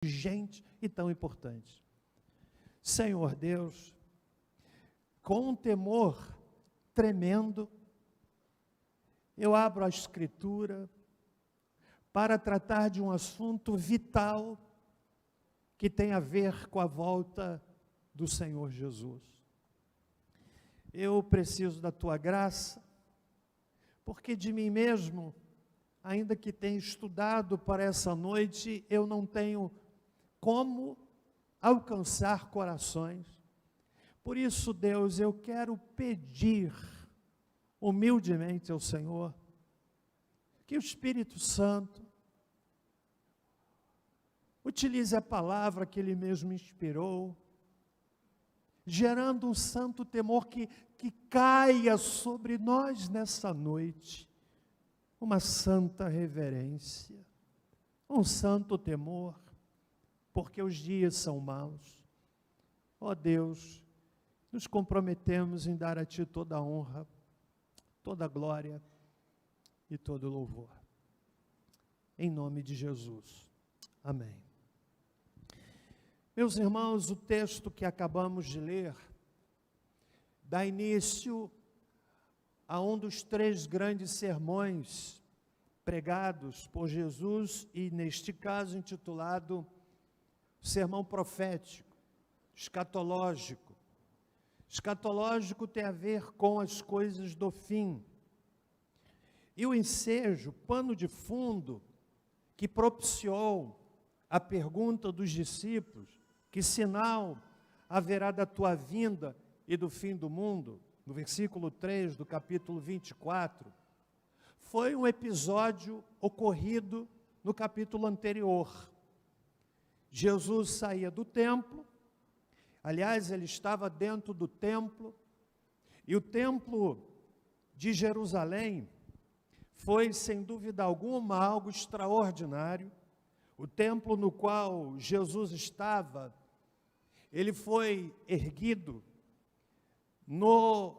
urgente e tão importante. Senhor Deus, com um temor tremendo, eu abro a Escritura para tratar de um assunto vital que tem a ver com a volta do Senhor Jesus. Eu preciso da Tua graça, porque de mim mesmo, ainda que tenha estudado para essa noite, eu não tenho como alcançar corações. Por isso, Deus, eu quero pedir humildemente ao Senhor que o Espírito Santo utilize a palavra que Ele mesmo inspirou, gerando um santo temor que caia sobre nós nessa noite, uma santa reverência, um santo temor, porque os dias são maus. Ó Deus, nos comprometemos em dar a Ti toda a honra, toda a glória e todo o louvor. Em nome de Jesus. Amém. Meus irmãos, o texto que acabamos de ler dá início a um dos 3 grandes sermões pregados por Jesus e, neste caso, intitulado Sermão Profético, Escatológico. Escatológico tem a ver com as coisas do fim. E o ensejo, pano de fundo, que propiciou a pergunta dos discípulos, que sinal haverá da tua vinda e do fim do mundo, no versículo 3 do capítulo 24, foi um episódio ocorrido no capítulo anterior. Jesus saía do templo, aliás, ele estava dentro do templo, e o templo de Jerusalém foi, sem dúvida alguma, algo extraordinário. O templo no qual Jesus estava, ele foi erguido no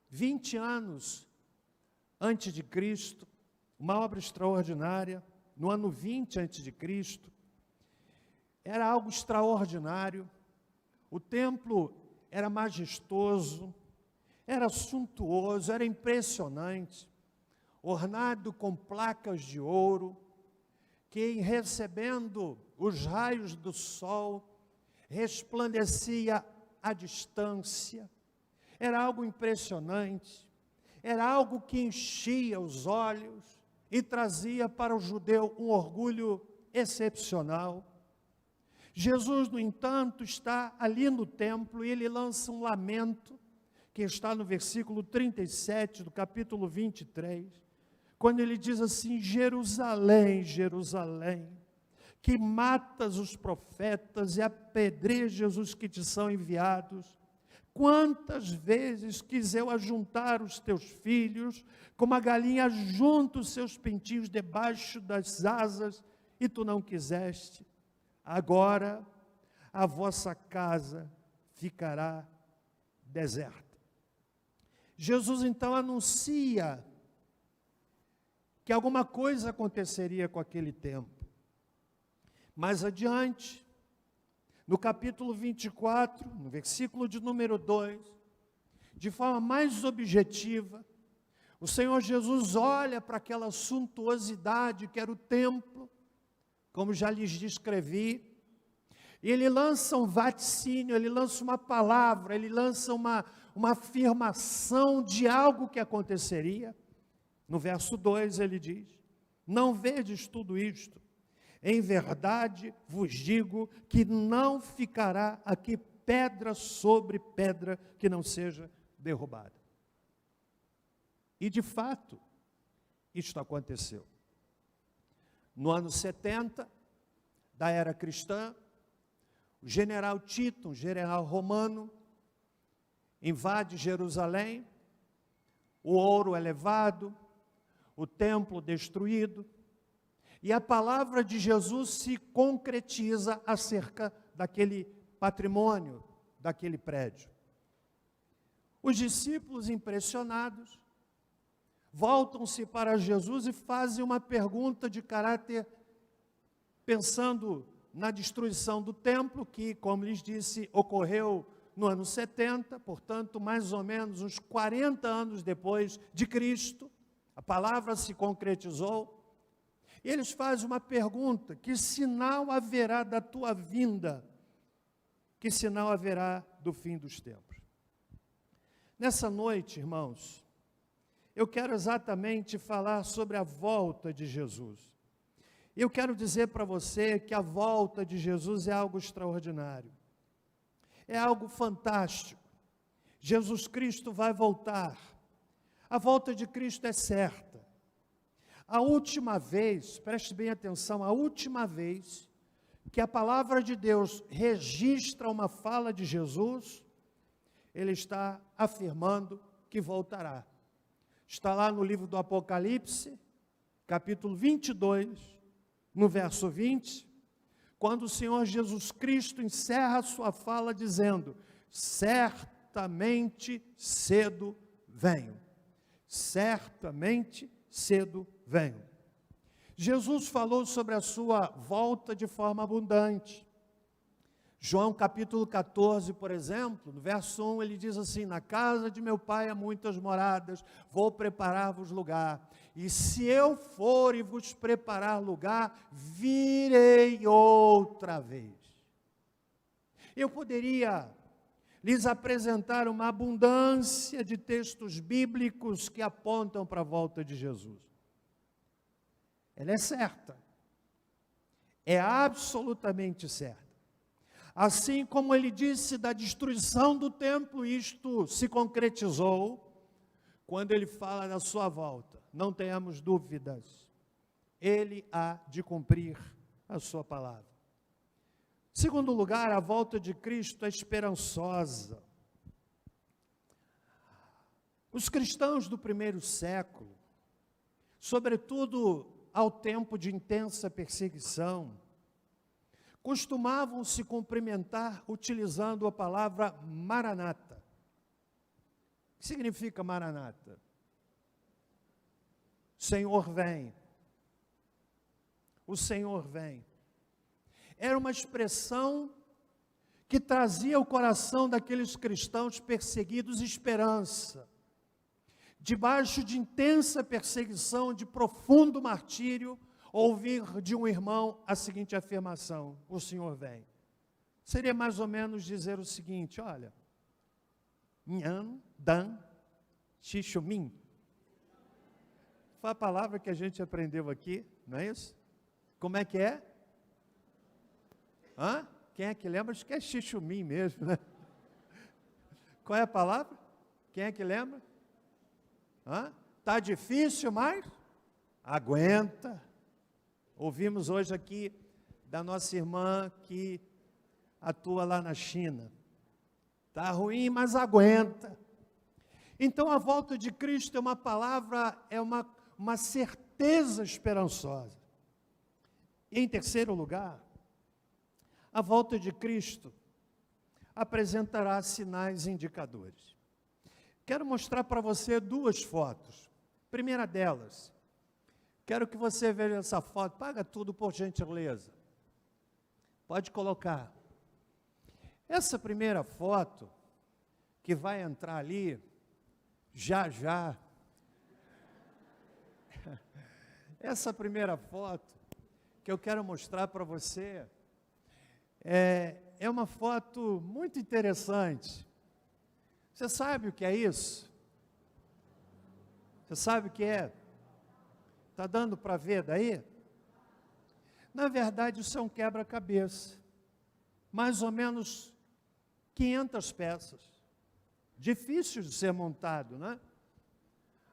20 anos antes de Cristo, uma obra extraordinária, no ano 20 antes de Cristo. Era algo extraordinário. O templo era majestoso, era suntuoso, era impressionante, ornado com placas de ouro, que, recebendo os raios do sol, resplandecia à distância. Era algo impressionante, era algo que enchia os olhos e trazia para o judeu um orgulho excepcional. Jesus, no entanto, está ali no templo e ele lança um lamento, que está no versículo 37 do capítulo 23, quando ele diz assim: Jerusalém, Jerusalém, que matas os profetas e apedrejas os que te são enviados, quantas vezes quis eu ajuntar os teus filhos, como a galinha junta os seus pintinhos debaixo das asas, e tu não quiseste. Agora a vossa casa ficará deserta. Jesus então anuncia que alguma coisa aconteceria com aquele templo. Mais adiante, no capítulo 24, no versículo de número 2, de forma mais objetiva, o Senhor Jesus olha para aquela suntuosidade que era o templo, como já lhes descrevi, e ele lança um vaticínio, ele lança uma palavra, ele lança uma afirmação de algo que aconteceria. No verso 2 ele diz: não vedes tudo isto? Em verdade vos digo que não ficará aqui pedra sobre pedra que não seja derrubada. E de fato, isto aconteceu. No ano 70 da era cristã, o general Tito, um general romano, invade Jerusalém, o ouro é levado, o templo destruído, e a palavra de Jesus se concretiza acerca daquele patrimônio, daquele prédio. Os discípulos, impressionados, voltam-se para Jesus e fazem uma pergunta de caráter, pensando na destruição do templo, que, como lhes disse, ocorreu no ano 70, portanto, mais ou menos uns 40 anos depois de Cristo, a palavra se concretizou. E eles fazem uma pergunta: que sinal haverá da tua vinda? Que sinal haverá do fim dos tempos? Nessa noite, irmãos, eu quero exatamente falar sobre a volta de Jesus. Eu quero dizer para você que a volta de Jesus é algo extraordinário. É algo fantástico. Jesus Cristo vai voltar. A volta de Cristo é certa. A última vez, preste bem atenção, a última vez que a palavra de Deus registra uma fala de Jesus, ele está afirmando que voltará. Está lá no livro do Apocalipse, capítulo 22, no verso 20, quando o Senhor Jesus Cristo encerra a sua fala dizendo: certamente cedo venho. Certamente cedo venho. Jesus falou sobre a sua volta de forma abundante. João capítulo 14, por exemplo, no verso 1, ele diz assim: na casa de meu pai há muitas moradas, vou preparar-vos lugar. E se eu for e vos preparar lugar, virei outra vez. Eu poderia lhes apresentar uma abundância de textos bíblicos que apontam para a volta de Jesus. Ela é certa. É absolutamente certa. Assim como ele disse da destruição do templo, isto se concretizou quando ele fala da sua volta. Não tenhamos dúvidas, ele há de cumprir a sua palavra. Segundo lugar, a volta de Cristo é esperançosa. Os cristãos do primeiro século, sobretudo ao tempo de intensa perseguição, costumavam se cumprimentar utilizando a palavra Maranata. O que significa Maranata? Senhor vem. O Senhor vem. Era uma expressão que trazia ao coração daqueles cristãos perseguidos esperança. Debaixo de intensa perseguição, de profundo martírio, ouvir de um irmão a seguinte afirmação: o Senhor vem. Seria mais ou menos dizer o seguinte: olha, Nhan, Dan, Xixumim. Foi a palavra que a gente aprendeu aqui, não é isso? Como é que é? Hã? Quem é que lembra? Acho que é Xixumim mesmo, né? Qual é a palavra? Quem é que lembra? Hã? Tá difícil, mas aguenta. Ouvimos hoje aqui da nossa irmã que atua lá na China. Tá ruim, mas aguenta. Então a volta de Cristo é uma palavra, é uma certeza esperançosa. E em terceiro lugar, a volta de Cristo apresentará sinais indicadores. Quero mostrar para você duas fotos. Primeira delas, quero que você veja essa foto. Paga tudo, por gentileza. Pode colocar. Essa primeira foto, que vai entrar ali, já já. Essa primeira foto, que eu quero mostrar para você, é uma foto muito interessante. Você sabe o que é isso? Você sabe o que é? Está dando para ver daí? Na verdade, isso é um quebra-cabeça. Mais ou menos 500 peças. Difícil de ser montado, né?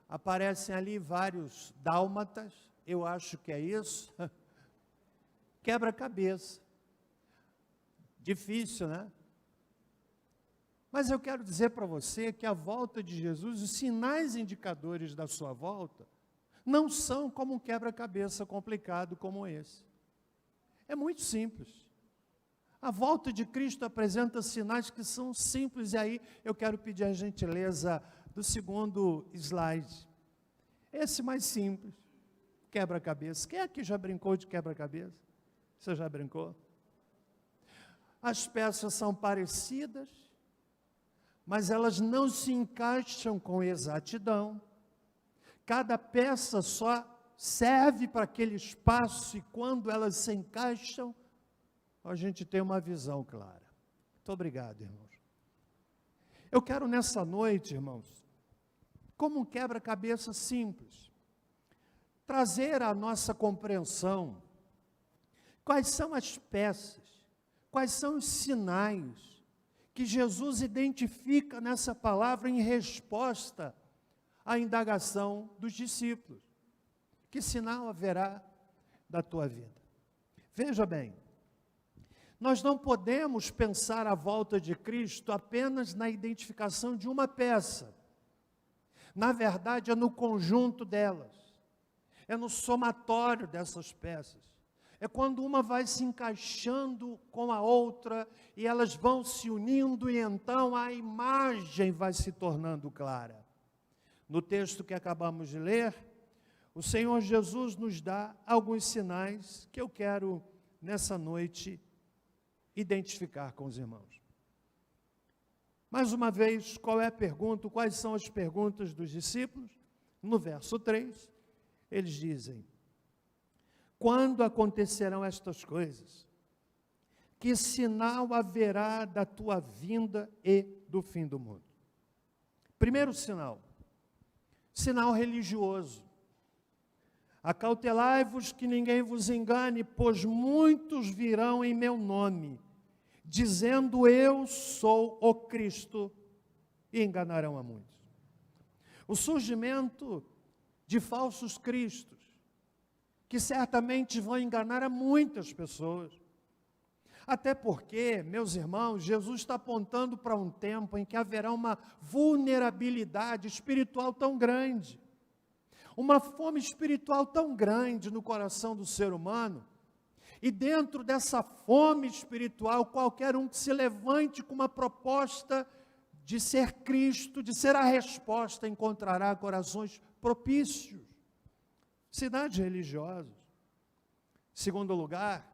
Aparecem ali vários dálmatas, eu acho que é isso. Quebra-cabeça. Difícil, né? Mas eu quero dizer para você que a volta de Jesus, os sinais indicadores da sua volta, não são como um quebra-cabeça complicado como esse. É muito simples. A volta de Cristo apresenta sinais que são simples, e aí eu quero pedir a gentileza do segundo slide. Esse mais simples, quebra-cabeça. Quem aqui já brincou de quebra-cabeça? Você já brincou? As peças são parecidas, mas elas não se encaixam com exatidão. Cada peça só serve para aquele espaço e quando elas se encaixam, a gente tem uma visão clara. Muito obrigado, irmãos. Eu quero nessa noite, irmãos, como um quebra-cabeça simples, trazer à nossa compreensão quais são as peças, quais são os sinais que Jesus identifica nessa palavra em resposta à indagação dos discípulos. Que sinal haverá da tua vida? Veja bem, nós não podemos pensar a volta de Cristo apenas na identificação de uma peça. Na verdade, é no conjunto delas, é no somatório dessas peças. É quando uma vai se encaixando com a outra e elas vão se unindo e então a imagem vai se tornando clara. No texto que acabamos de ler, o Senhor Jesus nos dá alguns sinais que eu quero, nessa noite, identificar com os irmãos. Mais uma vez, qual é a pergunta? Quais são as perguntas dos discípulos? No verso 3, eles dizem: quando acontecerão estas coisas? Que sinal haverá da tua vinda e do fim do mundo? Primeiro sinal, sinal religioso. Acautelai-vos que ninguém vos engane, pois muitos virão em meu nome, dizendo eu sou o Cristo, e enganarão a muitos. O surgimento de falsos cristos, que certamente vão enganar a muitas pessoas. Até porque, meus irmãos, Jesus está apontando para um tempo em que haverá uma vulnerabilidade espiritual tão grande, uma fome espiritual tão grande no coração do ser humano, e dentro dessa fome espiritual, qualquer um que se levante com uma proposta de ser Cristo, de ser a resposta, encontrará corações propícios. Sinais religiosos. Segundo lugar,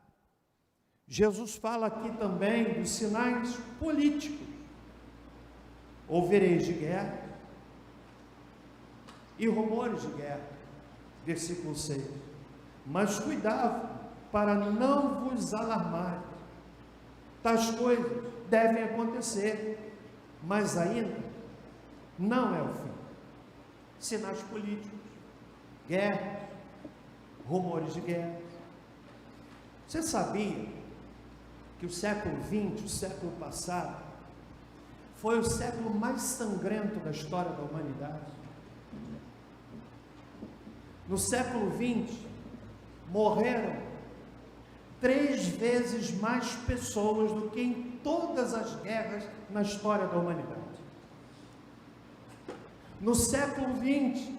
Jesus fala aqui também dos sinais políticos. Ouvireis de guerra e rumores de guerra. Versículo 6. Mas cuidado para não vos alarmar. Tais coisas devem acontecer, mas ainda não é o fim. Sinais políticos, guerra, rumores de guerra. Você sabia que o século XX, o século passado, foi o século mais sangrento da história da humanidade? No século XX, morreram 3 vezes mais pessoas do que em todas as guerras na história da humanidade. No século XX,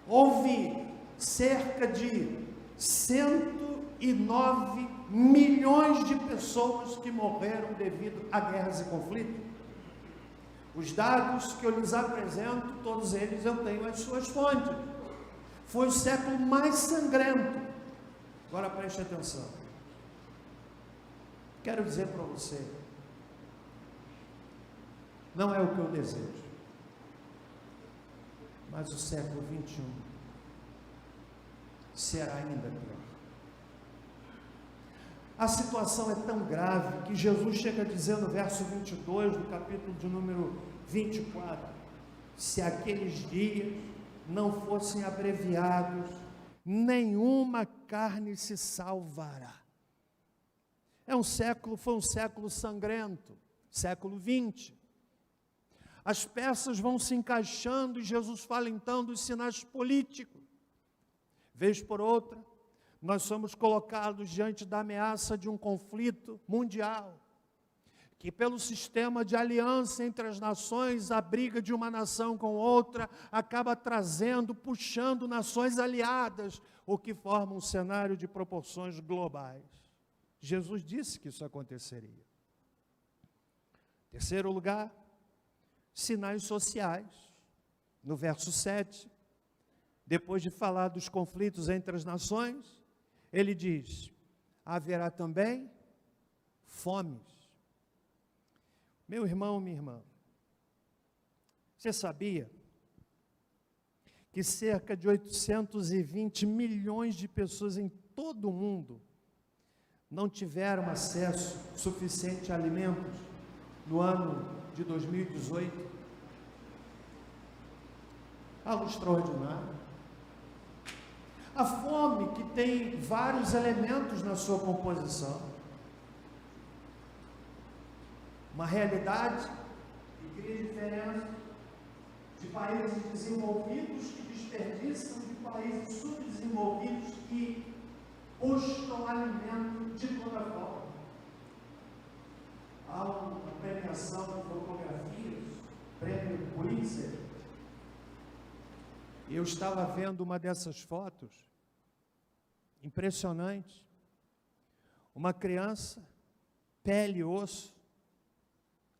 houve cerca de 109 milhões de pessoas que morreram devido a guerras e conflitos. Os dados que eu lhes apresento, todos eles eu tenho as suas fontes. Foi o século mais sangrento. Agora preste atenção. Quero dizer para você, não é o que eu desejo, mas o século XXI será ainda pior. A situação é tão grave que Jesus chega a dizer no verso 22 do capítulo de número 24, se aqueles dias não fossem abreviados, nenhuma carne se salvará. Foi um século sangrento, século 20. As peças vão se encaixando e Jesus fala então dos sinais políticos. Vez por outra, nós somos colocados diante da ameaça de um conflito mundial, que pelo sistema de aliança entre as nações, a briga de uma nação com outra, acaba trazendo, puxando nações aliadas, o que forma um cenário de proporções globais. Jesus disse que isso aconteceria. Terceiro lugar, sinais sociais. No verso 7, depois de falar dos conflitos entre as nações, ele diz: haverá também fomes. Meu irmão, minha irmã, você sabia que cerca de 820 milhões de pessoas em todo o mundo não tiveram acesso suficiente a alimentos no ano de 2018? Algo extraordinário. A fome, que tem vários elementos na sua composição. Uma realidade que cria diferença de países desenvolvidos que desperdiçam, de países subdesenvolvidos que buscam alimento de toda forma. Há uma premiação de fotografias, prêmio Pulitzer. Eu estava vendo uma dessas fotos, impressionante. Uma criança, pele e osso,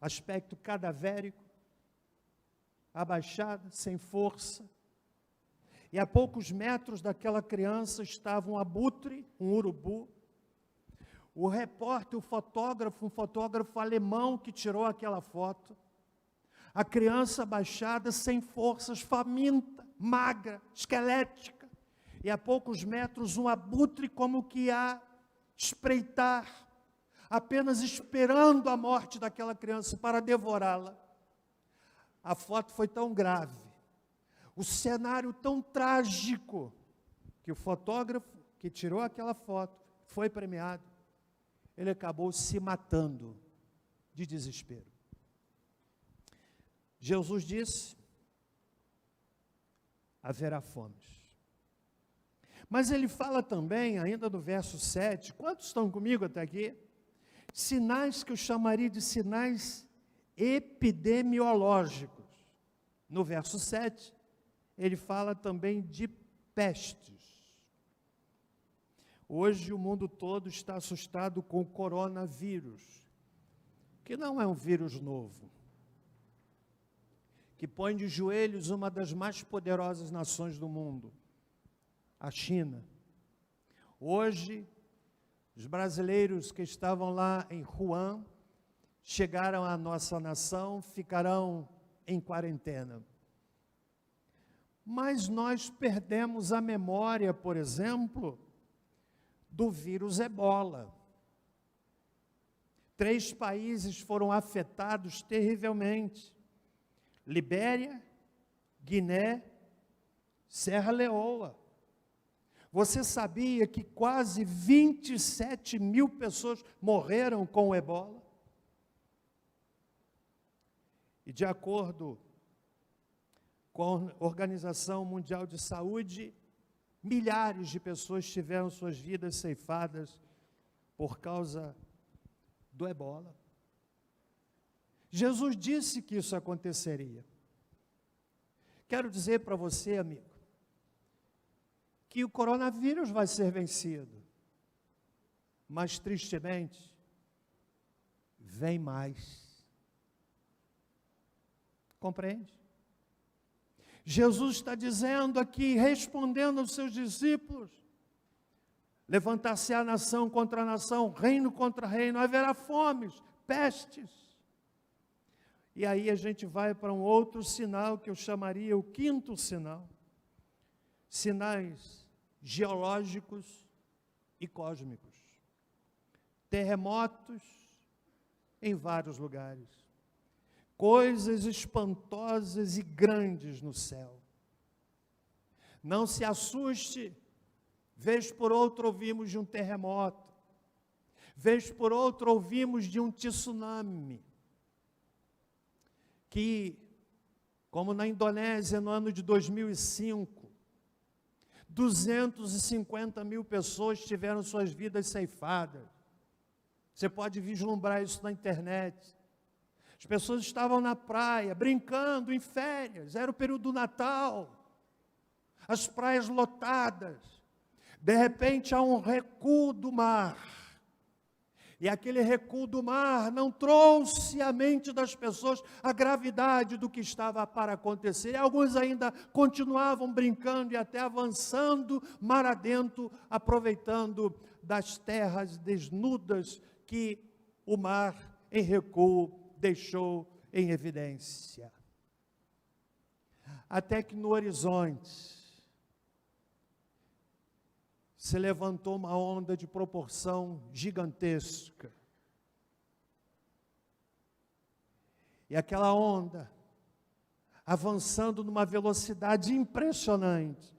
aspecto cadavérico, abaixada, sem força. E a poucos metros daquela criança estava um abutre, um urubu. O repórter, um fotógrafo alemão que tirou aquela foto. A criança abaixada, sem forças, faminta, magra, esquelética. E a poucos metros um abutre como que a espreitar, apenas esperando a morte daquela criança para devorá-la. A foto foi tão grave, o cenário tão trágico, que o fotógrafo que tirou aquela foto, foi premiado, ele acabou se matando de desespero. Jesus disse: haverá fomes. Mas ele fala também, ainda no verso 7, quantos estão comigo até aqui? Sinais que eu chamaria de sinais epidemiológicos. No verso 7, ele fala também de pestes. Hoje o mundo todo está assustado com o coronavírus, que não é um vírus novo, que põe de joelhos uma das mais poderosas nações do mundo, a China. Hoje, os brasileiros que estavam lá em Wuhan, chegaram à nossa nação, ficarão em quarentena. Mas nós perdemos a memória, por exemplo, do vírus Ebola. 3 países foram afetados terrivelmente: Libéria, Guiné, Serra Leoa. Você sabia que quase 27 mil pessoas morreram com o Ebola? E de acordo com a Organização Mundial de Saúde, milhares de pessoas tiveram suas vidas ceifadas por causa do Ebola. Jesus disse que isso aconteceria. Quero dizer para você, amigo, que o coronavírus vai ser vencido, mas tristemente, vem mais. Compreende? Jesus está dizendo aqui, respondendo aos seus discípulos: levantar-se-á nação contra nação, reino contra reino, haverá fomes, pestes. E aí a gente vai para um outro sinal que eu chamaria o 5º sinal. Sinais geológicos e cósmicos. Terremotos em vários lugares. Coisas espantosas e grandes no céu. Não se assuste, vez por outra ouvimos de um terremoto, vez por outra ouvimos de um tsunami, que, como na Indonésia no ano de 2005, 250 mil pessoas tiveram suas vidas ceifadas. Você pode vislumbrar isso na internet. As pessoas estavam na praia, brincando, em férias, era o período do Natal, as praias lotadas. De repente há um recuo do mar, e aquele recuo do mar não trouxe à mente das pessoas a gravidade do que estava para acontecer. E alguns ainda continuavam brincando e até avançando mar adentro, aproveitando das terras desnudas que o mar, em recuo, deixou em evidência. Até que no horizonte se levantou uma onda de proporção gigantesca. E aquela onda, avançando numa velocidade impressionante,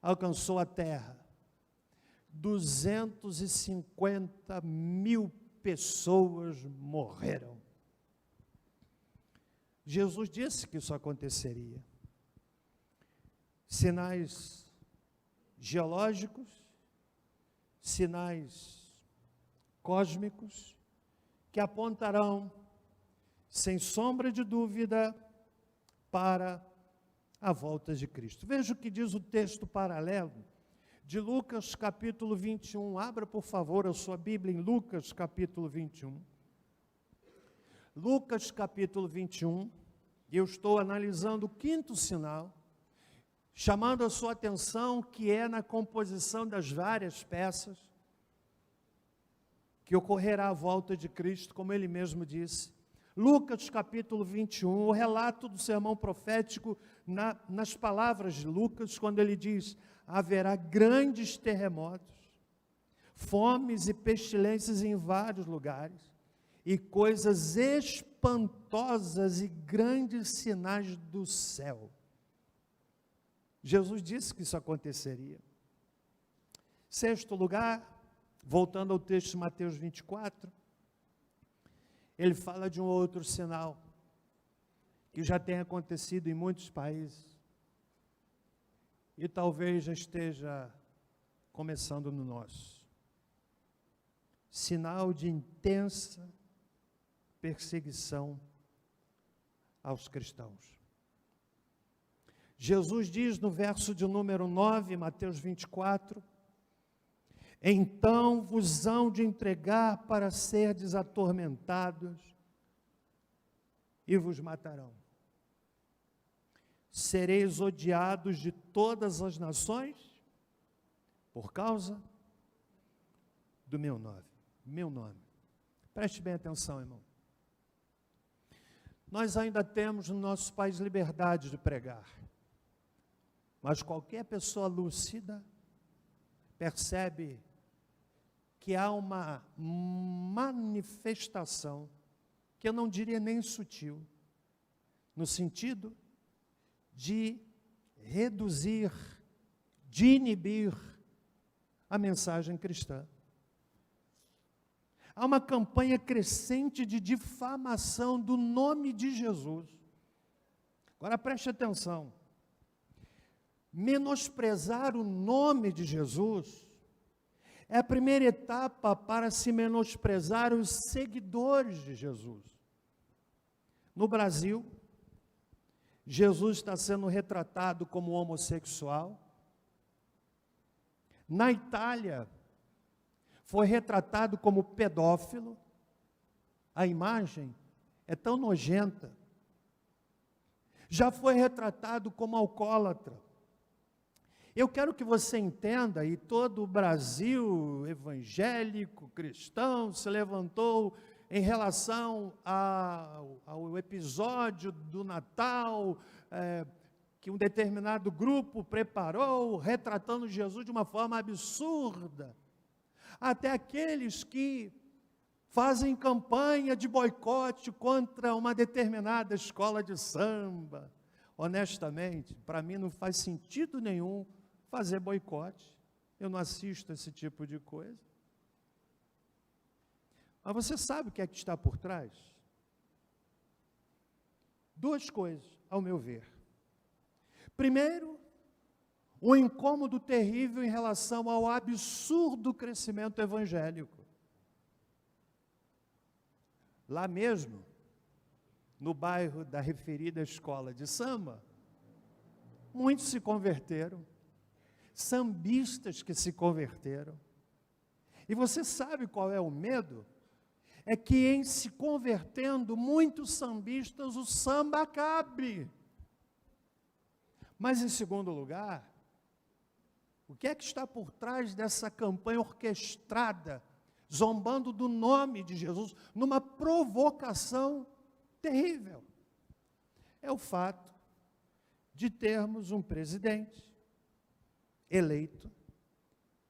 alcançou a terra. 250 mil pessoas morreram. Jesus disse que isso aconteceria. Sinais geológicos, sinais cósmicos, que apontarão, sem sombra de dúvida, para a volta de Cristo. Veja o que diz o texto paralelo de Lucas capítulo 21. Abra, por favor, a sua Bíblia em Lucas capítulo 21. Lucas capítulo 21, eu estou analisando o quinto sinal, chamando a sua atenção que é na composição das várias peças que ocorrerá a volta de Cristo, como ele mesmo disse. Lucas capítulo 21, o relato do sermão profético nas palavras de Lucas, quando ele diz: haverá grandes terremotos, fomes e pestilências em vários lugares, e coisas espantosas e grandes sinais do céu. Jesus disse que isso aconteceria. Sexto lugar, voltando ao texto de Mateus 24, ele fala de um outro sinal, que já tem acontecido em muitos países, e talvez já esteja começando no nosso. Sinal de intensa perseguição aos cristãos. Jesus diz no verso de número 9, Mateus 24, então vos hão de entregar para serdes atormentados e vos matarão. Sereis odiados de todas as nações por causa do meu nome. Preste bem atenção, irmão. Nós ainda temos no nosso país liberdade de pregar. Mas qualquer pessoa lúcida percebe que há uma manifestação, que eu não diria nem sutil, no sentido de reduzir, de inibir a mensagem cristã. Há uma campanha crescente de difamação do nome de Jesus. Agora preste atenção. Menosprezar o nome de Jesus é a primeira etapa para se menosprezar os seguidores de Jesus. No Brasil, Jesus está sendo retratado como homossexual. Na Itália, foi retratado como pedófilo. A imagem é tão nojenta. Já foi retratado como alcoólatra. Eu quero que você entenda, e todo o Brasil evangélico, cristão, se levantou em relação ao episódio do Natal, que um determinado grupo preparou, retratando Jesus de uma forma absurda. Até aqueles que fazem campanha de boicote contra uma determinada escola de samba. Honestamente, para mim não faz sentido nenhum fazer boicote. Eu não assisto esse tipo de coisa. Mas você sabe o que é que está por trás? Duas coisas, ao meu ver. Primeiro, um incômodo terrível em relação ao absurdo crescimento evangélico. Lá mesmo, no bairro da referida escola de samba, muitos se converteram, sambistas que se converteram. E você sabe qual é o medo? É que em se convertendo muitos sambistas, o samba acabe. Mas em segundo lugar, o que é que está por trás dessa campanha orquestrada zombando do nome de Jesus, numa provocação terrível. É o fato de termos um presidente eleito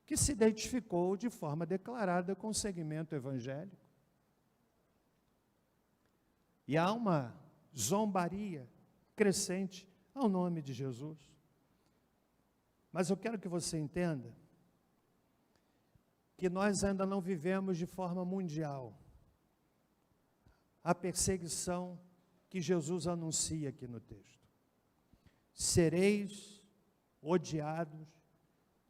que se identificou de forma declarada com o segmento evangélico. E há uma zombaria crescente ao nome de Jesus. Mas eu quero que você entenda que nós ainda não vivemos de forma mundial a perseguição que Jesus anuncia aqui no texto. Sereis odiados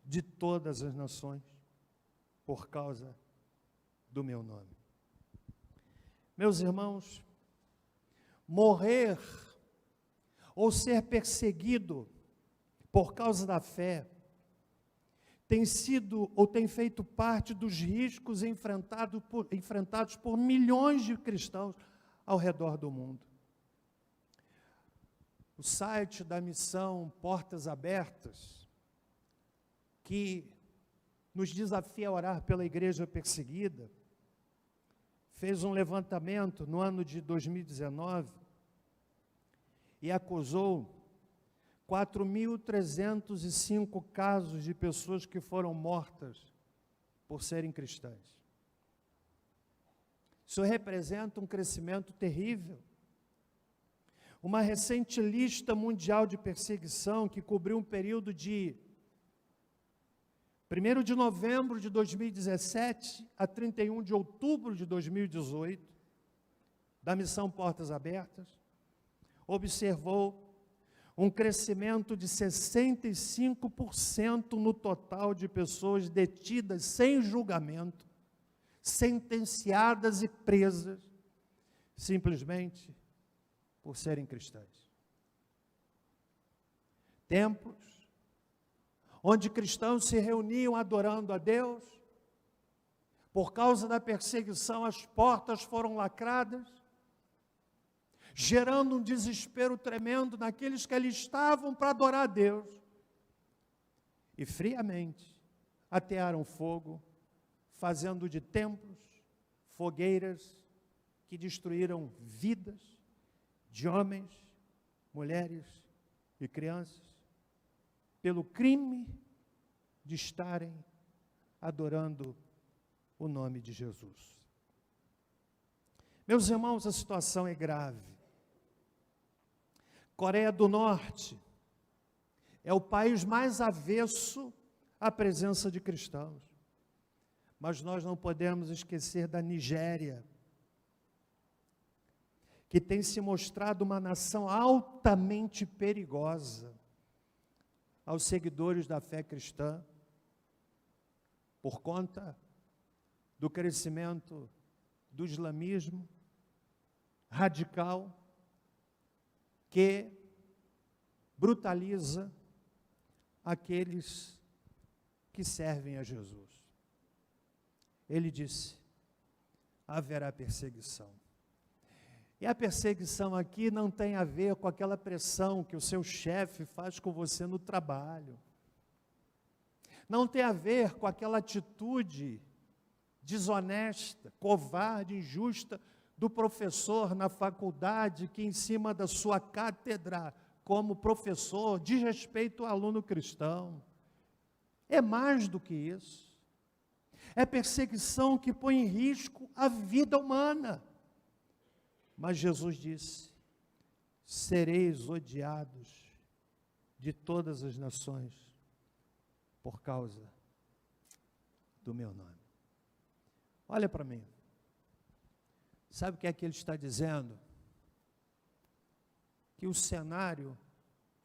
de todas as nações por causa do meu nome. Meus irmãos, morrer ou ser perseguido por causa da fé tem sido ou tem feito parte dos riscos enfrentados por milhões de cristãos ao redor do mundo. O site da missão Portas Abertas, que nos desafia a orar pela igreja perseguida, fez um levantamento no ano de 2019 e acusou 4.305 casos de pessoas que foram mortas por serem cristãs. Isso representa um crescimento terrível. Uma recente lista mundial de perseguição que cobriu um período de 1º de novembro de 2017 a 31 de outubro de 2018, da missão Portas Abertas, observou um crescimento de 65% no total de pessoas detidas sem julgamento, sentenciadas e presas, simplesmente por serem cristãs. Templos, onde cristãos se reuniam adorando a Deus, por causa da perseguição, as portas foram lacradas, gerando um desespero tremendo naqueles que ali estavam para adorar a Deus. E friamente atearam fogo, fazendo de templos fogueiras que destruíram vidas de homens, mulheres e crianças, pelo crime de estarem adorando o nome de Jesus. Meus irmãos, a situação é grave. Coreia do Norte é o país mais avesso à presença de cristãos. Mas nós não podemos esquecer da Nigéria, que tem se mostrado uma nação altamente perigosa aos seguidores da fé cristã, por conta do crescimento do islamismo radical, que brutaliza aqueles que servem a Jesus. Ele disse: haverá perseguição. E a perseguição aqui não tem a ver com aquela pressão que o seu chefe faz com você no trabalho. Não tem a ver com aquela atitude desonesta, covarde, injusta do professor na faculdade que, em cima da sua cátedra como professor, diz respeito ao aluno cristão. É mais do que isso. É perseguição que põe em risco a vida humana. Mas Jesus disse: sereis odiados de todas as nações por causa do meu nome. Olha para mim. Sabe o que é que ele está dizendo? Que o cenário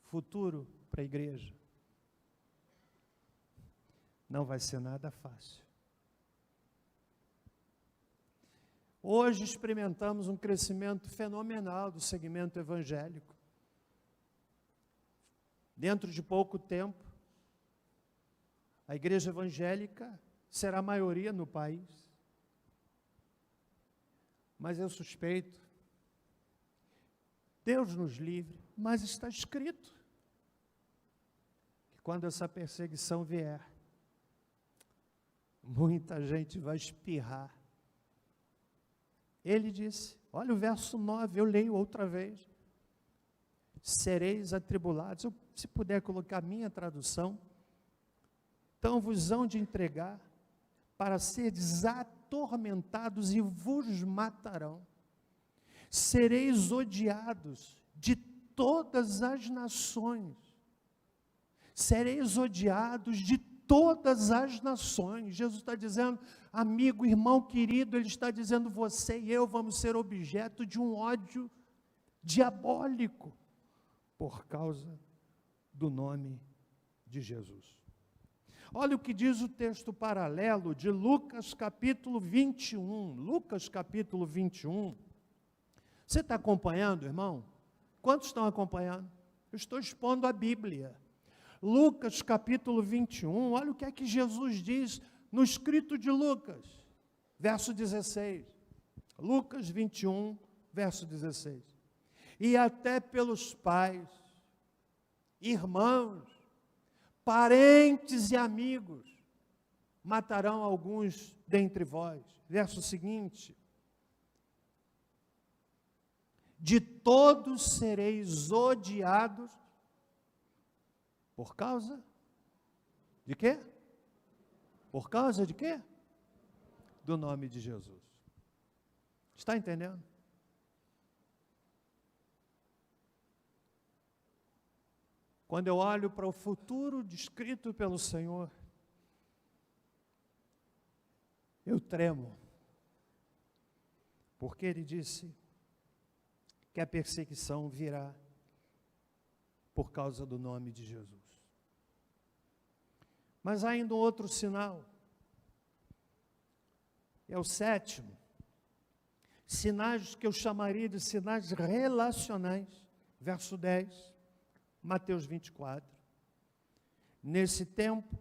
futuro para a igreja não vai ser nada fácil. Hoje experimentamos um crescimento fenomenal do segmento evangélico. Dentro de pouco tempo, a igreja evangélica será a maioria no país. Mas eu suspeito, Deus nos livre, mas está escrito que quando essa perseguição vier, muita gente vai espirrar. Ele disse, olha o verso 9, eu leio outra vez. Sereis atribulados, se puder colocar a minha tradução, então vos hão de entregar para serdes atormentados e vos matarão. Sereis odiados de todas as nações. Sereis odiados de todas as nações. Jesus está dizendo, amigo, irmão querido, Ele está dizendo, você e eu vamos ser objeto de um ódio diabólico, por causa do nome de Jesus. Olha o que diz o texto paralelo de Lucas capítulo 21. Lucas capítulo 21. Você está acompanhando, irmão? Quantos estão acompanhando? Eu estou expondo a Bíblia. Lucas capítulo 21, olha o que é que Jesus diz no escrito de Lucas, verso 16. Lucas 21, verso 16. E até pelos pais, irmãos, parentes e amigos, matarão alguns dentre vós. Verso seguinte. De todos sereis odiados, por causa de quê? Por causa de quê? Do nome de Jesus. Está entendendo? Quando eu olho para o futuro descrito pelo Senhor, eu tremo, porque Ele disse que a perseguição virá por causa do nome de Jesus. Mas há ainda um outro sinal, é o sétimo, sinais que eu chamaria de sinais relacionais, verso 10, Mateus 24. Nesse tempo,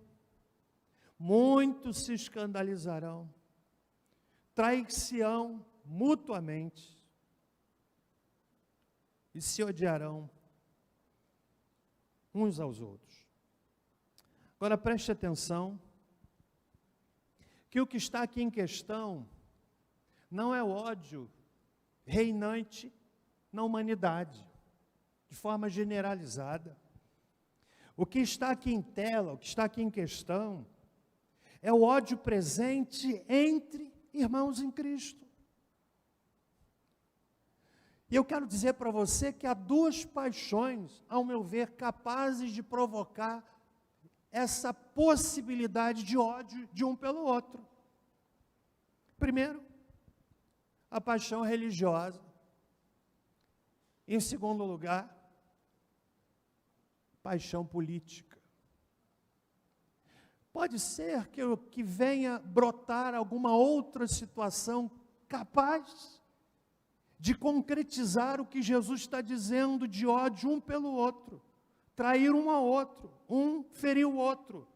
muitos se escandalizarão, trair-se-ão mutuamente e se odiarão uns aos outros. Agora preste atenção, que o que está aqui em questão não é o ódio reinante na humanidade, de forma generalizada. O que está aqui em tela, o que está aqui em questão, é o ódio presente entre irmãos em Cristo. E eu quero dizer para você que há duas paixões, ao meu ver, capazes de provocar essa possibilidade de ódio de um pelo outro. Primeiro, a paixão religiosa. Em segundo lugar, paixão política. Pode ser que venha brotar alguma outra situação capaz de concretizar o que Jesus está dizendo de ódio um pelo outro, trair um ao outro, um ferir o outro,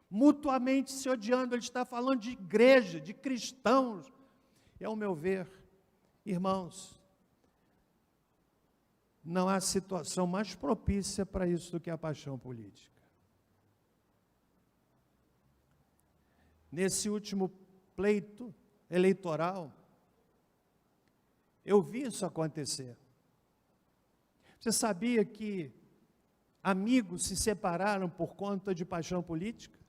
mutuamente se odiando. Ele está falando de igreja, de cristãos. E ao meu ver, irmãos, não há situação mais propícia para isso do que a paixão política. Nesse último pleito eleitoral, eu vi isso acontecer. Você sabia que amigos se separaram por conta de paixão política?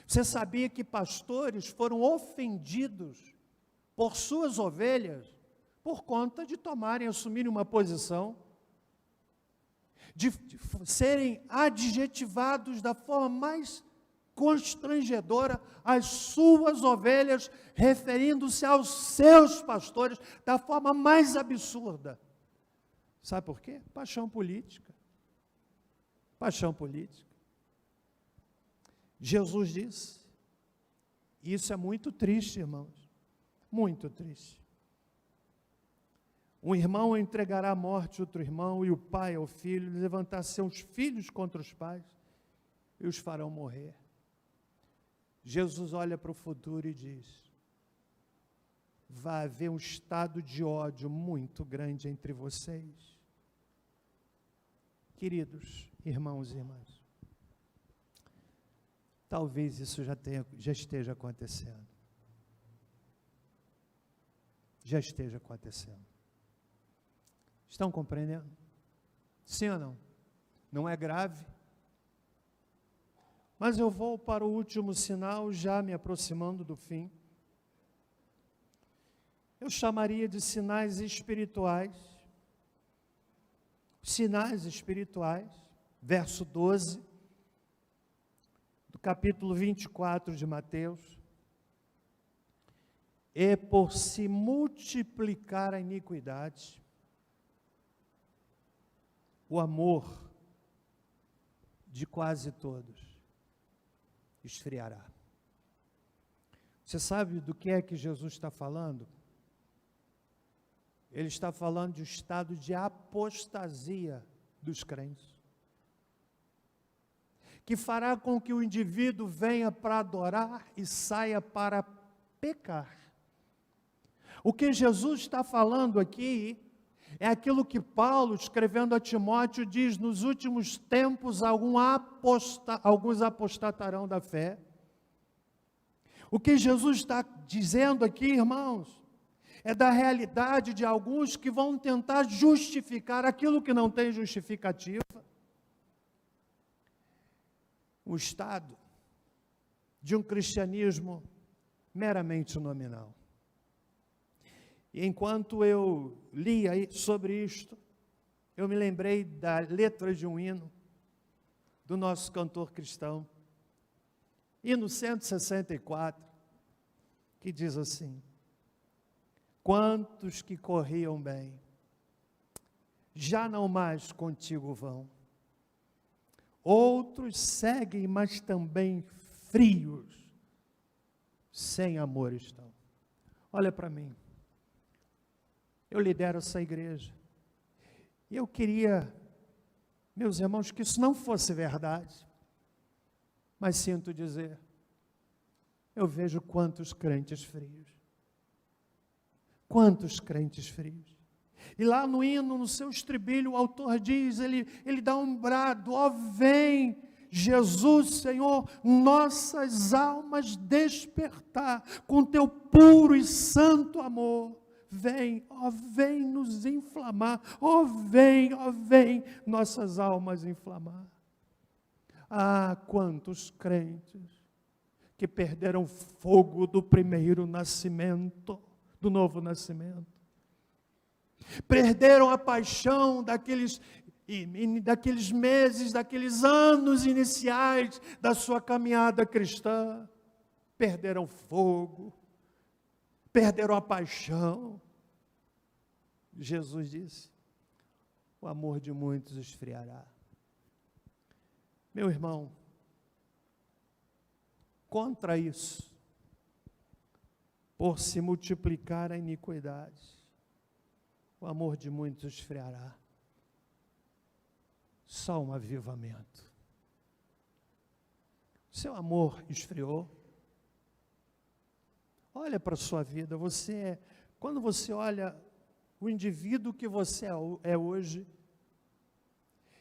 Você sabia que pastores foram ofendidos por suas ovelhas por conta de assumirem uma posição, de serem adjetivados da forma mais constrangedora às suas ovelhas, referindo-se aos seus pastores da forma mais absurda. Sabe por quê? Paixão política. Paixão política. Jesus disse, e isso é muito triste, irmãos, muito triste. Um irmão entregará à morte outro irmão, e o pai ao filho, levantar seus filhos contra os pais, e os farão morrer. Jesus olha para o futuro e diz, vai haver um estado de ódio muito grande entre vocês. Queridos irmãos e irmãs, talvez isso já esteja acontecendo. Já esteja acontecendo. Estão compreendendo? Sim ou não? Não é grave? Mas eu vou para o último sinal, já me aproximando do fim. Eu chamaria de sinais espirituais. Sinais espirituais, verso 12, do capítulo 24 de Mateus. E por se multiplicar a iniquidade, o amor de quase todos esfriará. Você sabe do que é que Jesus está falando? Ele está falando de um estado de apostasia dos crentes, que fará com que o indivíduo venha para adorar e saia para pecar. O que Jesus está falando aqui é aquilo que Paulo, escrevendo a Timóteo, diz: nos últimos tempos alguns apostatarão da fé. O que Jesus está dizendo aqui, irmãos, é da realidade de alguns que vão tentar justificar aquilo que não tem justificativa. O estado de um cristianismo meramente nominal. E enquanto eu lia sobre isto, eu me lembrei da letra de um hino do nosso cantor cristão, hino 164, que diz assim: quantos que corriam bem, já não mais contigo vão, outros seguem, mas também frios, sem amor estão. Olha para mim, eu lidero essa igreja, e eu queria, meus irmãos, que isso não fosse verdade, mas sinto dizer, eu vejo quantos crentes frios. Quantos crentes frios. E lá no hino, no seu estribilho, o autor diz, ele dá um brado: ó, vem Jesus, Senhor, nossas almas despertar com teu puro e santo amor. Vem, ó, vem nos inflamar, ó, vem, nossas almas inflamar. Ah, quantos crentes que perderam o fogo do primeiro nascimento, do novo nascimento. Perderam a paixão daqueles meses, daqueles anos iniciais da sua caminhada cristã. Perderam o fogo, perderam a paixão. Jesus disse: o amor de muitos esfriará. Meu irmão, contra isso, por se multiplicar a iniquidade, o amor de muitos esfriará. Só um avivamento. Seu amor esfriou? Olha para a sua vida, quando você olha o indivíduo que você é hoje,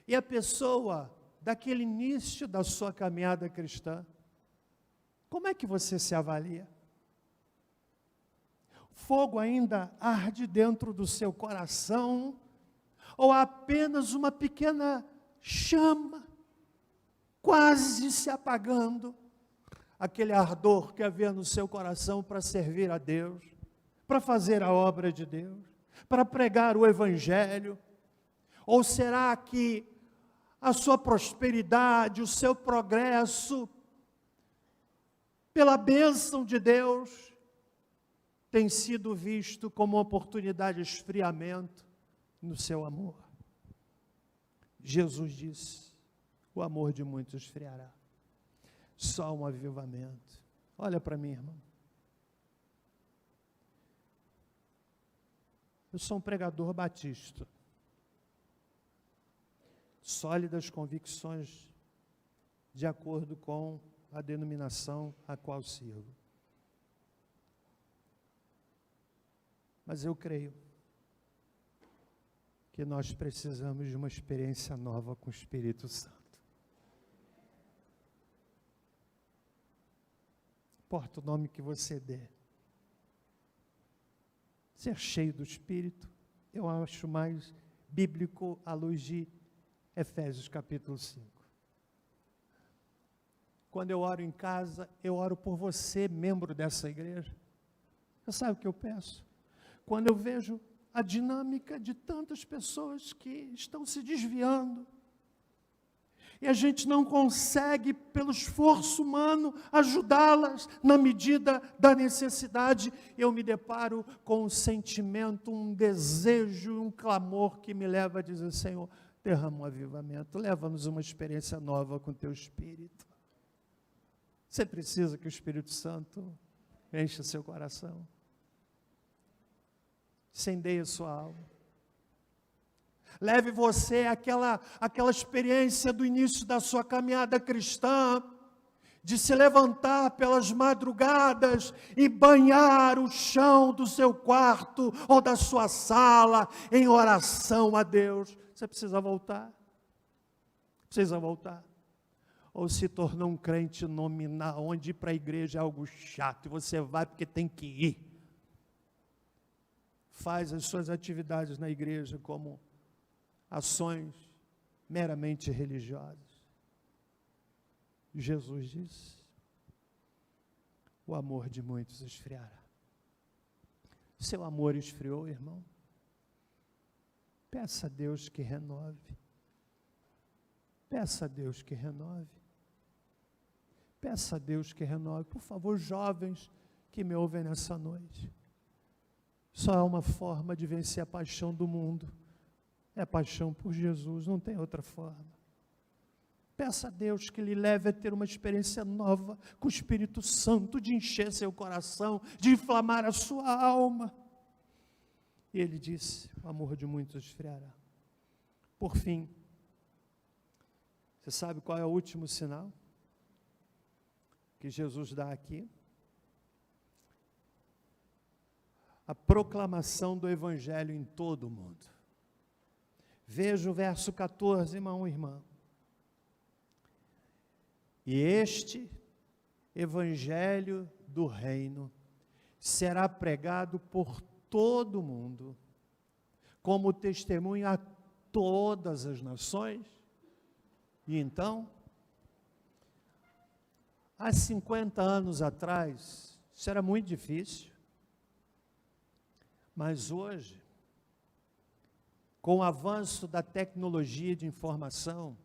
e a pessoa daquele início da sua caminhada cristã, como é que você se avalia? Fogo ainda arde dentro do seu coração, ou há apenas uma pequena chama, quase se apagando, aquele ardor que havia no seu coração para servir a Deus, para fazer a obra de Deus, para pregar o Evangelho? Ou será que a sua prosperidade, o seu progresso, pela bênção de Deus, tem sido visto como uma oportunidade de esfriamento no seu amor? Jesus disse: o amor de muitos esfriará. Só um avivamento. Olha para mim, irmão. Eu sou um pregador batista. Sólidas convicções de acordo com a denominação a qual sirvo. Mas eu creio que nós precisamos de uma experiência nova com o Espírito Santo. importa o nome que você dê. Ser cheio do Espírito, eu acho mais bíblico à luz de Efésios capítulo 5. Quando eu oro em casa, eu oro por você, membro dessa igreja. Você sabe o que eu peço? Quando eu vejo a dinâmica de tantas pessoas que estão se desviando, e a gente não consegue, pelo esforço humano, ajudá-las na medida da necessidade, eu me deparo com um sentimento, um desejo, um clamor que me leva a dizer: Senhor, derrama um avivamento, leva-nos uma experiência nova com Teu Espírito. Você precisa que o Espírito Santo encha seu coração, incendeie a sua alma. Leve você àquela experiência do início da sua caminhada cristã, de se levantar pelas madrugadas e banhar o chão do seu quarto ou da sua sala em oração a Deus. Você precisa voltar. Precisa voltar. Ou se tornou um crente nominal, onde ir para a igreja é algo chato, e você vai porque tem que ir. Faz as suas atividades na igreja como ações meramente religiosas. Jesus disse: o amor de muitos esfriará. Seu amor esfriou, irmão? Peça a Deus que renove. Peça a Deus que renove. Peça a Deus que renove. Por favor, jovens que me ouvem nessa noite. Só há uma forma de vencer a paixão do mundo. É a paixão por Jesus, não tem outra forma. Peça a Deus que lhe leve a ter uma experiência nova com o Espírito Santo, de encher seu coração, de inflamar a sua alma. E ele disse: o amor de muitos esfriará. Por fim, você sabe qual é o último sinal que Jesus dá aqui? A proclamação do Evangelho em todo o mundo. Veja o verso 14, irmão e irmã. E este Evangelho do Reino será pregado por todo o mundo, como testemunho a todas as nações. E então, há 50 anos atrás, isso era muito difícil. Mas hoje, com o avanço da tecnologia de informação,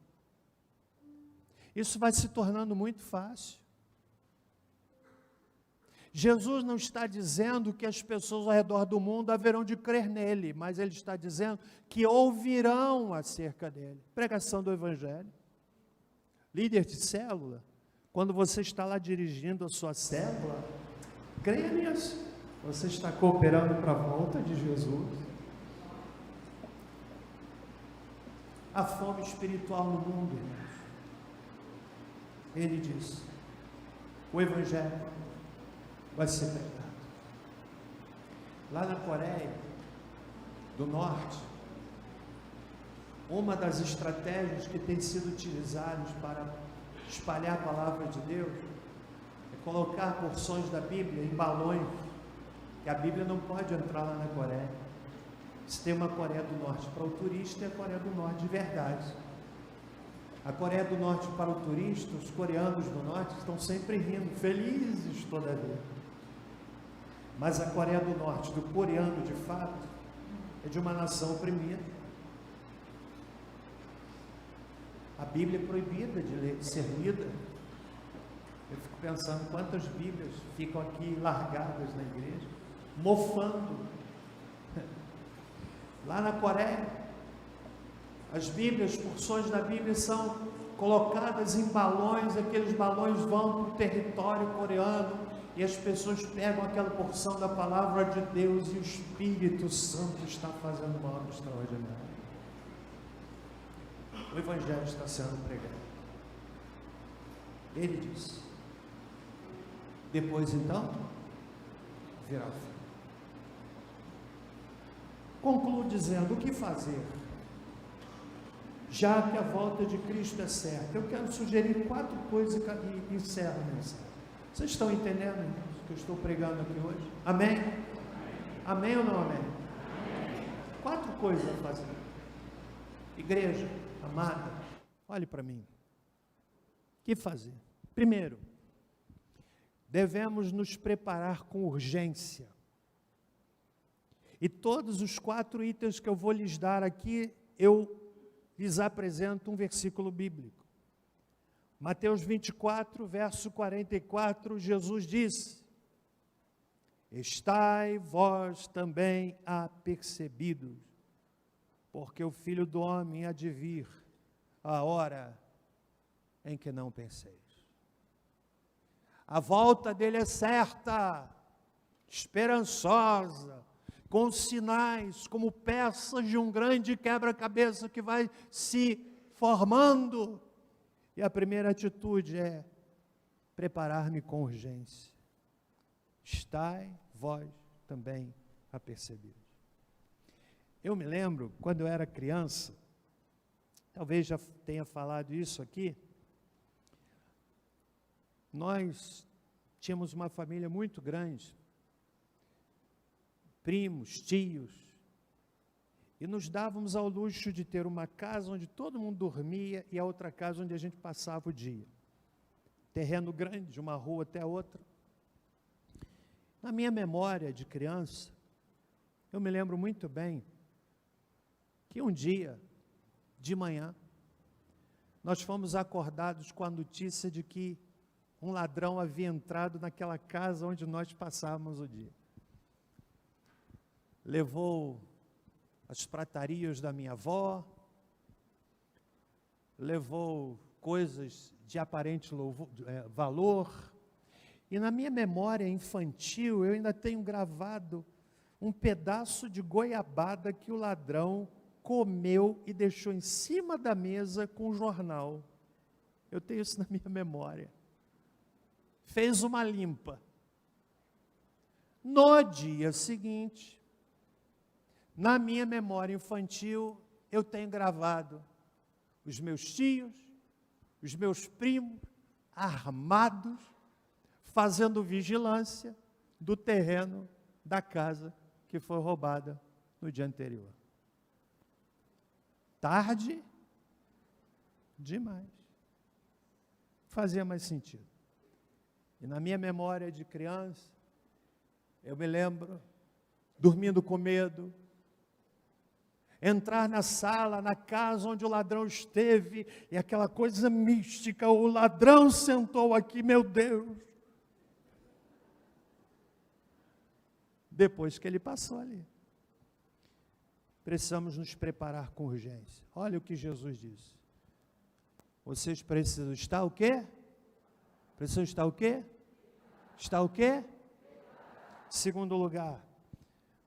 isso vai se tornando muito fácil. Jesus não está dizendo que as pessoas ao redor do mundo haverão de crer nele, mas ele está dizendo que ouvirão acerca dele. Pregação do Evangelho. Líder de célula, quando você está lá dirigindo a sua célula, creia nisso. Você está cooperando para a volta de Jesus. A fome espiritual no mundo, irmãos. Ele diz: o Evangelho vai ser pregado. Lá na Coreia do Norte, uma das estratégias que tem sido utilizadas para espalhar a palavra de Deus é colocar porções da Bíblia em balões, que a Bíblia não pode entrar lá na Coreia. Se tem uma Coreia do Norte para o turista, é a Coreia do Norte de verdade. A Coreia do Norte para o turista, os coreanos do Norte estão sempre rindo, felizes todavia. Mas a Coreia do Norte, do coreano de fato, é de uma nação oprimida. A Bíblia é proibida de ser lida. Eu fico pensando quantas Bíblias ficam aqui largadas na igreja, mofando. Lá na Coreia, as Bíblias, porções da Bíblia são colocadas em balões, aqueles balões vão para o território coreano e as pessoas pegam aquela porção da palavra de Deus e o Espírito Santo está fazendo uma obra extraordinária. O Evangelho está sendo pregado. Ele diz: depois então, virá o fim. Concluo dizendo: o que fazer? Já que a volta de Cristo é certa, eu quero sugerir 4 coisas e encerro a mensagem. Vocês estão entendendo o que eu estou pregando aqui hoje? Amém? Amém ou não amém? 4 coisas a fazer. Igreja amada, olhe para mim. O que fazer? Primeiro, devemos nos preparar com urgência. E todos os 4 itens que eu vou lhes dar aqui, eu lhes apresento um versículo bíblico. Mateus 24, verso 44, Jesus disse: estai vós também apercebidos, porque o Filho do Homem há de vir a hora em que não penseis. A volta dele é certa, esperançosa, com sinais, como peças de um grande quebra-cabeça que vai se formando. E a primeira atitude é preparar-me com urgência. Estai vós também apercebidos. Eu me lembro, quando eu era criança, talvez já tenha falado isso aqui, nós tínhamos uma família muito grande, primos, tios, e nos dávamos ao luxo de ter uma casa onde todo mundo dormia e a outra casa onde a gente passava o dia. Terreno grande, de uma rua até a outra. Na minha memória de criança, eu me lembro muito bem que um dia, de manhã, nós fomos acordados com a notícia de que um ladrão havia entrado naquela casa onde nós passávamos o dia. Levou as pratarias da minha avó, levou coisas de aparente valor, e na minha memória infantil eu ainda tenho gravado um pedaço de goiabada que o ladrão comeu e deixou em cima da mesa com o jornal. Eu tenho isso na minha memória. Fez uma limpa. No dia seguinte, na minha memória infantil, eu tenho gravado os meus tios, os meus primos, armados, fazendo vigilância do terreno da casa que foi roubada no dia anterior. Tarde demais. Fazia mais sentido. E na minha memória de criança, eu me lembro, dormindo com medo, entrar na sala, na casa onde o ladrão esteve, e aquela coisa mística, o ladrão sentou aqui, meu Deus. Depois que ele passou ali. Precisamos nos preparar com urgência. Olha o que Jesus disse. Vocês precisam estar o quê? Precisam estar o quê? Está o quê? Segundo lugar,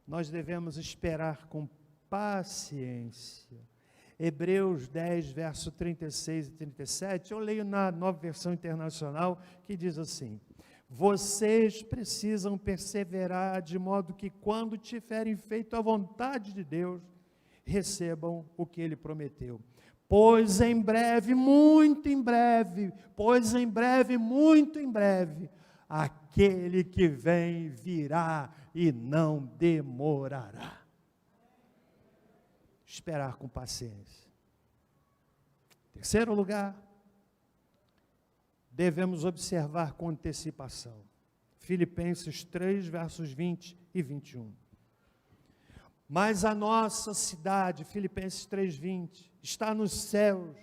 nós devemos esperar com paciência. Hebreus 10, verso 36 e 37, eu leio na Nova Versão Internacional, que diz assim: vocês precisam perseverar de modo que quando tiverem feito a vontade de Deus, recebam o que Ele prometeu. Pois em breve, muito em breve, aquele que vem virá e não demorará. Esperar com paciência. Terceiro lugar, devemos observar com antecipação. Filipenses 3, versos 20 e 21. Mas a nossa cidade, Filipenses 3, 20, está nos céus,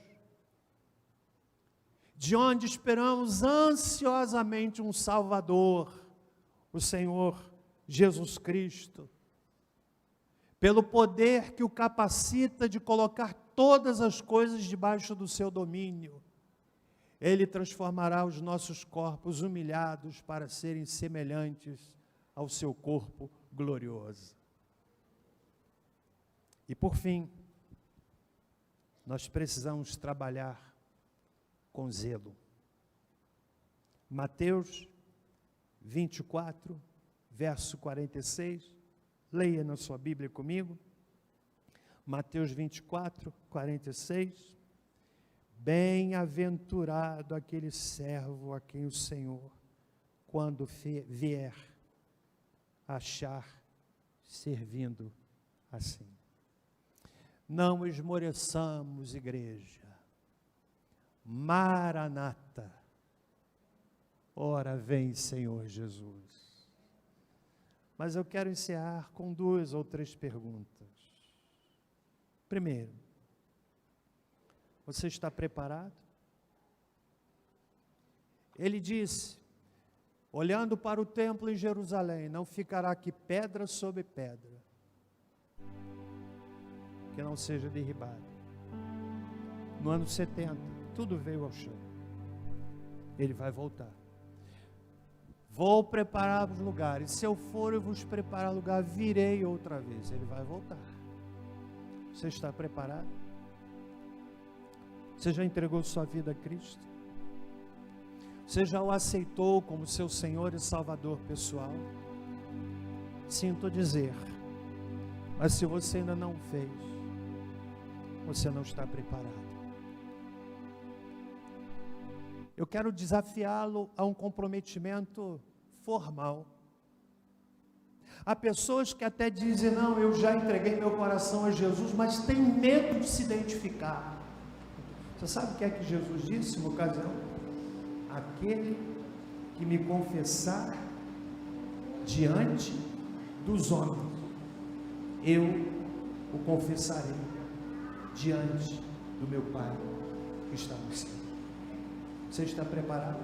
de onde esperamos ansiosamente um Salvador, o Senhor Jesus Cristo, pelo poder que o capacita de colocar todas as coisas debaixo do seu domínio. Ele transformará os nossos corpos humilhados para serem semelhantes ao seu corpo glorioso. E por fim, nós precisamos trabalhar com zelo. Mateus 24, verso 46, leia na sua Bíblia comigo. Mateus 24, 46. Bem-aventurado aquele servo a quem o Senhor, quando vier achar servindo assim. Não esmoreçamos, igreja. Maranata. Ora vem, Senhor Jesus. Mas eu quero encerrar com 2 ou 3 perguntas. Primeiro, você está preparado? Ele disse, olhando para o templo em Jerusalém, não ficará aqui pedra sobre pedra, que não seja derribada. No ano 70, tudo veio ao chão. Ele vai voltar. Vou preparar os lugares. Se eu for, eu vos preparar lugar, virei outra vez. Ele vai voltar. Você está preparado? Você já entregou sua vida a Cristo? Você já o aceitou como seu Senhor e Salvador pessoal? Sinto dizer, mas se você ainda não fez, você não está preparado. Eu quero desafiá-lo a um comprometimento formal. Há pessoas que até dizem, não, eu já entreguei meu coração a Jesus, mas tem medo de se identificar. Você sabe o que é que Jesus disse numa ocasião? Aquele que me confessar diante dos homens, eu o confessarei diante do meu Pai que está no céu. Você está preparado?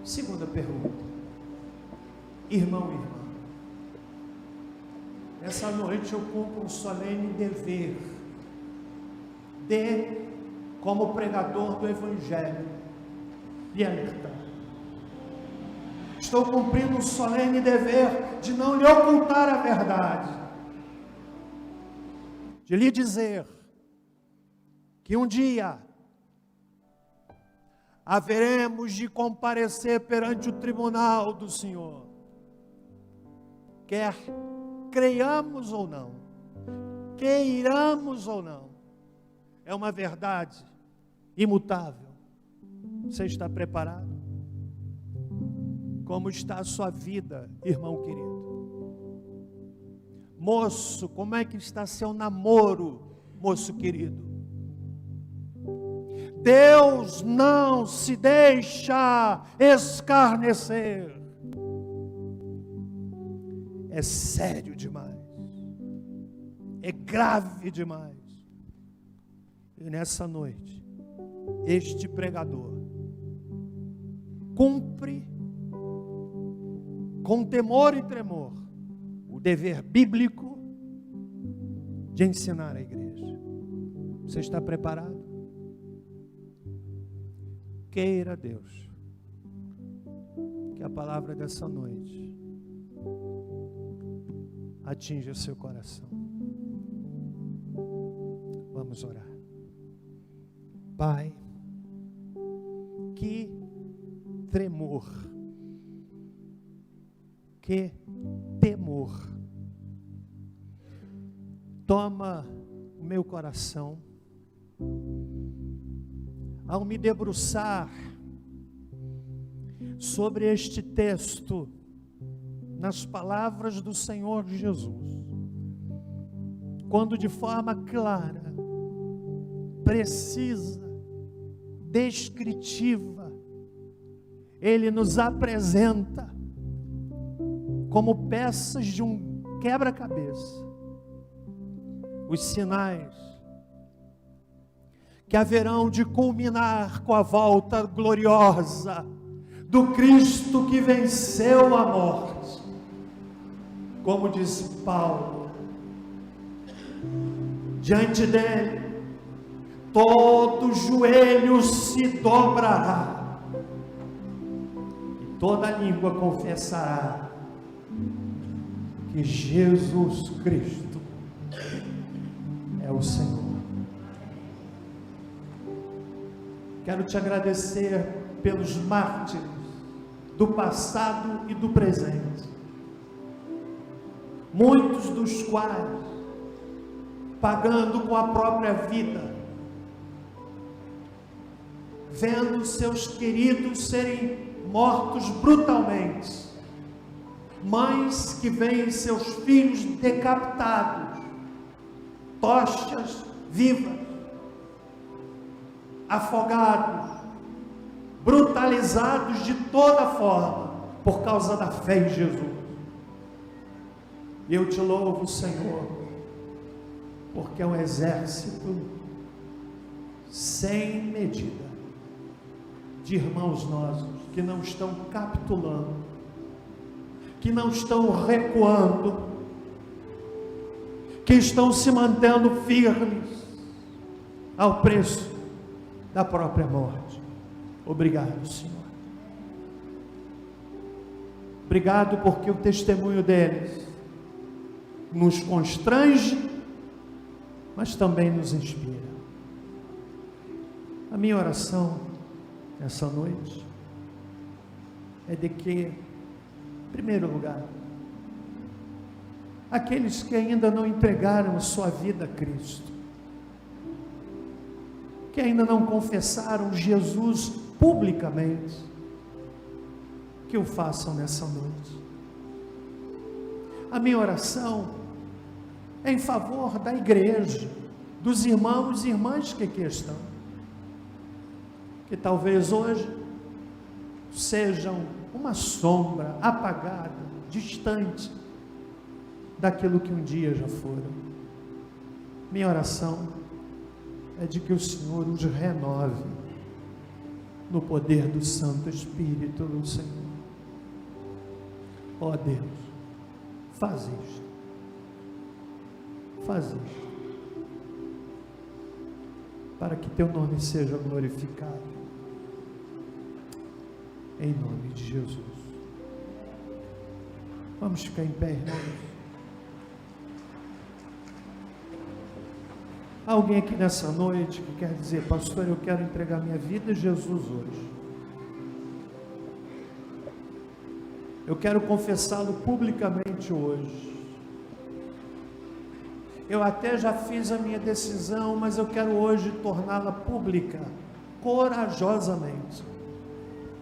Segunda pergunta. Irmão e irmã, essa noite eu cumpro um solene dever de, como pregador do Evangelho, lhe alertar. Estou cumprindo um solene dever de não lhe ocultar a verdade, de lhe dizer que um dia haveremos de comparecer perante o tribunal do Senhor, quer creiamos ou não, queiramos ou não, é uma verdade imutável. Você está preparado? Como está a sua vida, irmão querido? Moço, como é que está seu namoro, moço querido? Deus não se deixa escarnecer. É sério demais. É grave demais. E nessa noite, este pregador cumpre com temor e tremor o dever bíblico de ensinar a igreja. Você está preparado? Queira Deus que a palavra dessa noite atinja seu coração. Vamos orar. Pai, que tremor, que temor toma o meu coração ao me debruçar sobre este texto, nas palavras do Senhor Jesus, quando de forma clara, precisa, descritiva, Ele nos apresenta como peças de um quebra-cabeça os sinais que haverão de culminar com a volta gloriosa do Cristo que venceu a morte. Como diz Paulo, diante dele todo joelho se dobrará e toda língua confessará que Jesus Cristo é o Senhor. Quero te agradecer pelos mártires do passado e do presente, muitos dos quais pagando com a própria vida, vendo seus queridos serem mortos brutalmente, mães que veem seus filhos decapitados, tochas vivas, afogados, brutalizados de toda forma, por causa da fé em Jesus. E eu te louvo, Senhor, porque é um exército sem medida de irmãos nossos que não estão capitulando, que não estão recuando, que estão se mantendo firmes ao preço da própria morte. Obrigado, Senhor. Obrigado porque o testemunho deles nos constrange, mas também nos inspira. A minha oração essa noite é de que, em primeiro lugar, aqueles que ainda não entregaram a sua vida a Cristo, que ainda não confessaram Jesus publicamente, que o façam nessa noite. A minha oração é em favor da igreja, dos irmãos e irmãs que aqui estão, que talvez hoje sejam uma sombra apagada, distante daquilo que um dia já foram. Minha oração é de que o Senhor os renove no poder do Santo Espírito do Senhor. Ó Deus, faz isto, para que teu nome seja glorificado, em nome de Jesus. Vamos ficar em pé, irmãos. Alguém aqui nessa noite que quer dizer: pastor, eu quero entregar minha vida a Jesus hoje, eu quero confessá-lo publicamente hoje, eu até já fiz a minha decisão, mas eu quero hoje torná-la pública, corajosamente.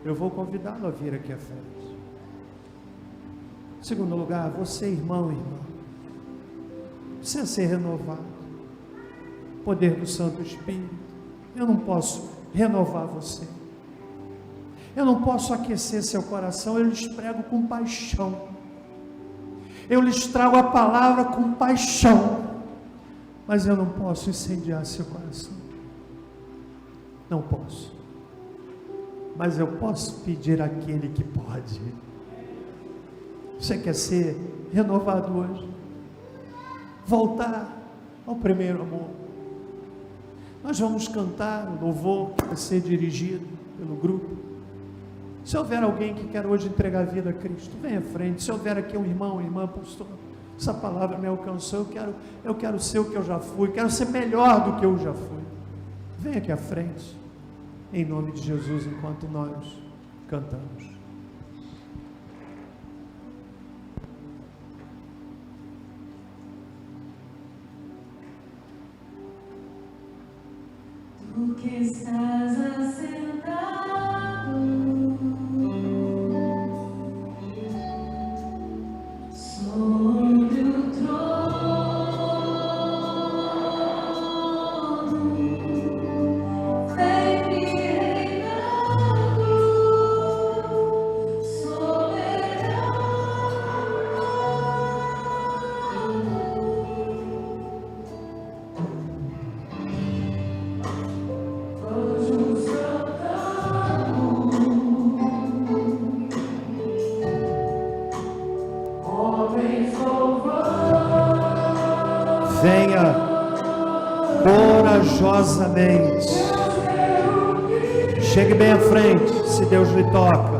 Eu vou convidá-lo a vir aqui à frente. Em segundo lugar, você, irmão e irmã, precisa ser renovado. Poder do Santo Espírito. Eu não posso renovar você, eu não posso aquecer seu coração. Eu lhes prego com paixão, eu lhes trago a palavra com paixão, mas eu não posso incendiar seu coração, não posso, mas eu posso pedir àquele que pode. Você quer ser renovado hoje? Voltar ao primeiro amor. Nós vamos cantar o louvor que vai ser dirigido pelo grupo. Se houver alguém que quer hoje entregar a vida a Cristo, venha à frente. Se houver aqui um irmão, uma irmã, pastor, essa palavra me alcançou, eu quero ser o que eu já fui, quero ser melhor do que eu já fui. Venha aqui à frente, em nome de Jesus, enquanto nós cantamos. Tu que estás assentado sobre o trono, sempre reinando, Venha corajosamente, chegue bem à frente, se Deus lhe toca.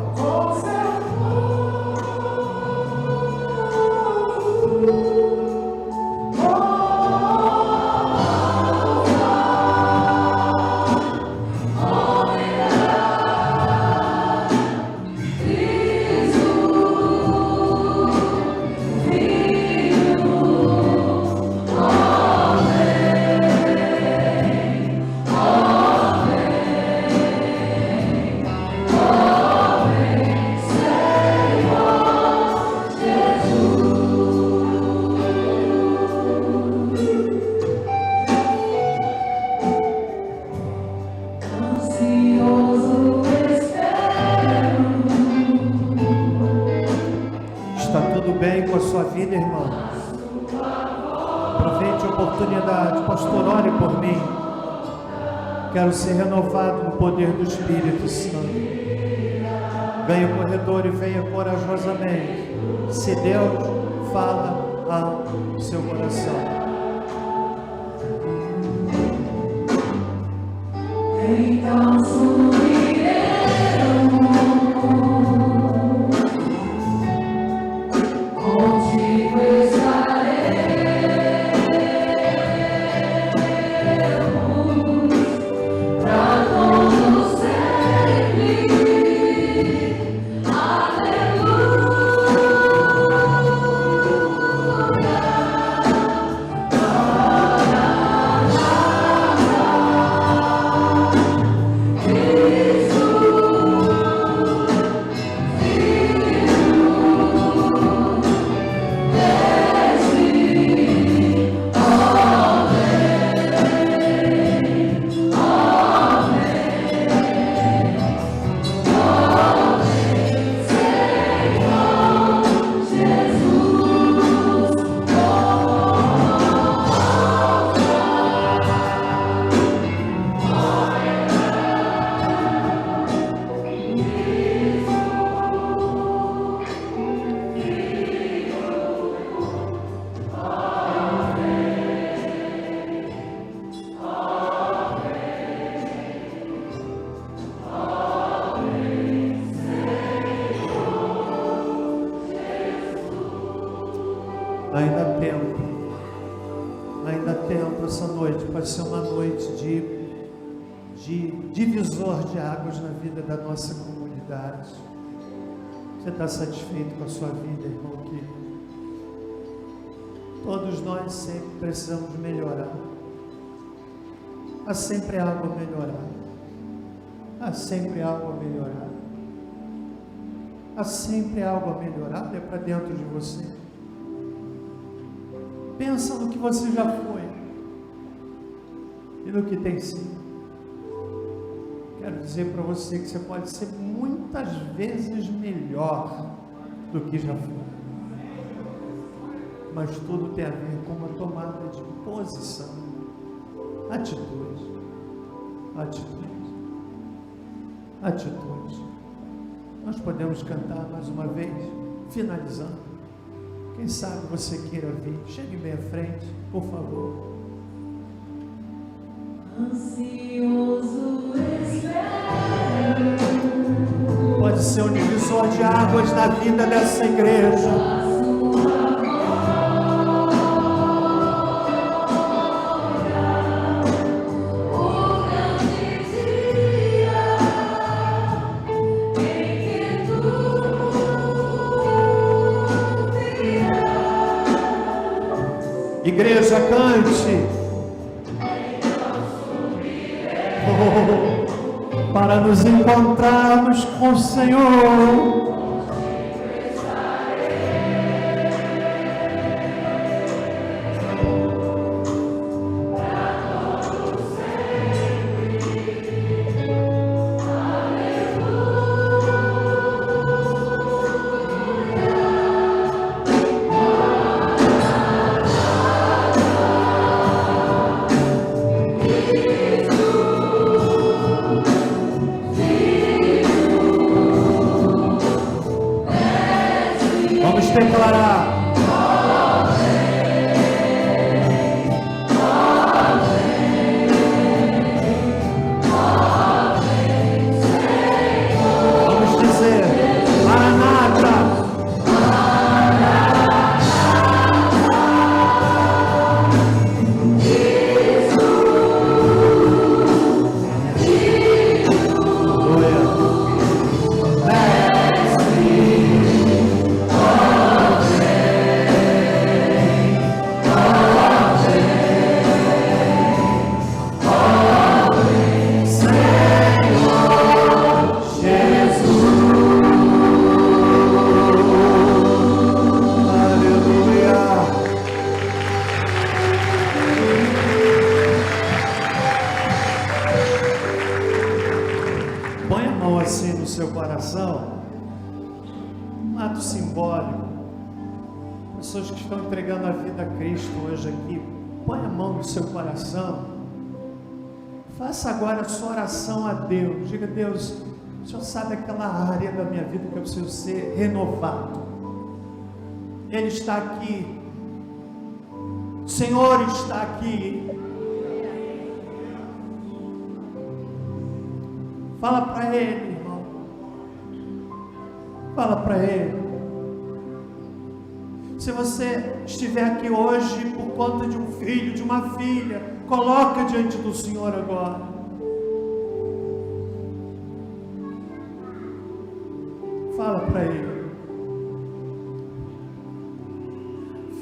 vida, irmão. Aproveite a oportunidade. Pastor, ore por mim. Quero ser renovado no poder do Espírito Santo. Ganhe o corredor e venha corajosamente. Se Deus fala ao seu coração. Então subiremos, contigo estaremos, pra todo sempre. Ainda há tempo essa noite pode ser uma noite de divisor de águas na vida da nossa comunidade. Você está satisfeito com a sua vida, irmão querido? Todos nós sempre precisamos melhorar. Há sempre algo a melhorar. Há sempre algo a melhorar. Há sempre algo a melhorar. Olha para dentro de você. Pensa no que você já foi e no que tem sido. Quero dizer para você que você pode ser muitas vezes melhor do que já foi. Mas tudo tem a ver com uma tomada de posição, atitude, atitude. Nós podemos cantar mais uma vez, finalizando. Quem sabe você queira vir, chegue bem à frente, por favor. Ansioso espero. Pode ser um divisor de águas na vida dessa igreja. Igreja, cante. Para nos encontrarmos com o Senhor. que estão entregando a vida a Cristo hoje aqui, põe a mão no seu coração. Faça agora a sua oração a Deus. Diga: Deus, o Senhor sabe aquela área da minha vida que eu preciso ser renovado. Ele está aqui. O Senhor está aqui. Fala para Ele, irmão. Fala para Ele. Se você estiver aqui hoje por conta de um filho, de uma filha, coloca diante do Senhor agora. Fala para Ele.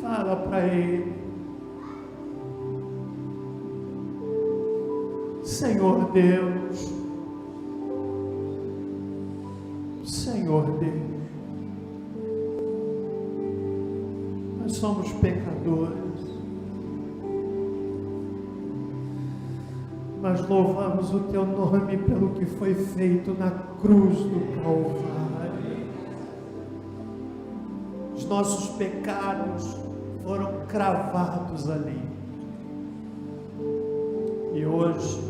Fala para Ele. Senhor Deus. Senhor Deus. Nós somos pecadores. Mas louvamos o Teu nome pelo que foi feito na cruz do Calvário. Os nossos pecados foram cravados ali. E hoje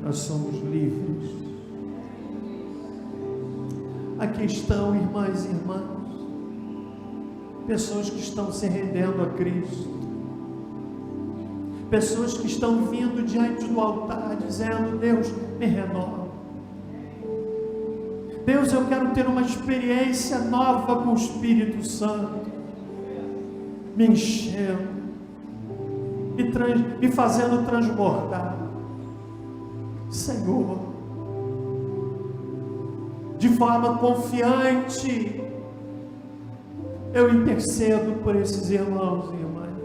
nós somos livres. Aqui estão, irmãs e irmãos, pessoas que estão se rendendo a Cristo, pessoas que estão vindo diante do altar dizendo: Deus, me renova. Deus, eu quero ter uma experiência nova com o Espírito Santo, me enchendo, me fazendo transbordar. Senhor, de forma confiante, eu intercedo por esses irmãos e irmãs.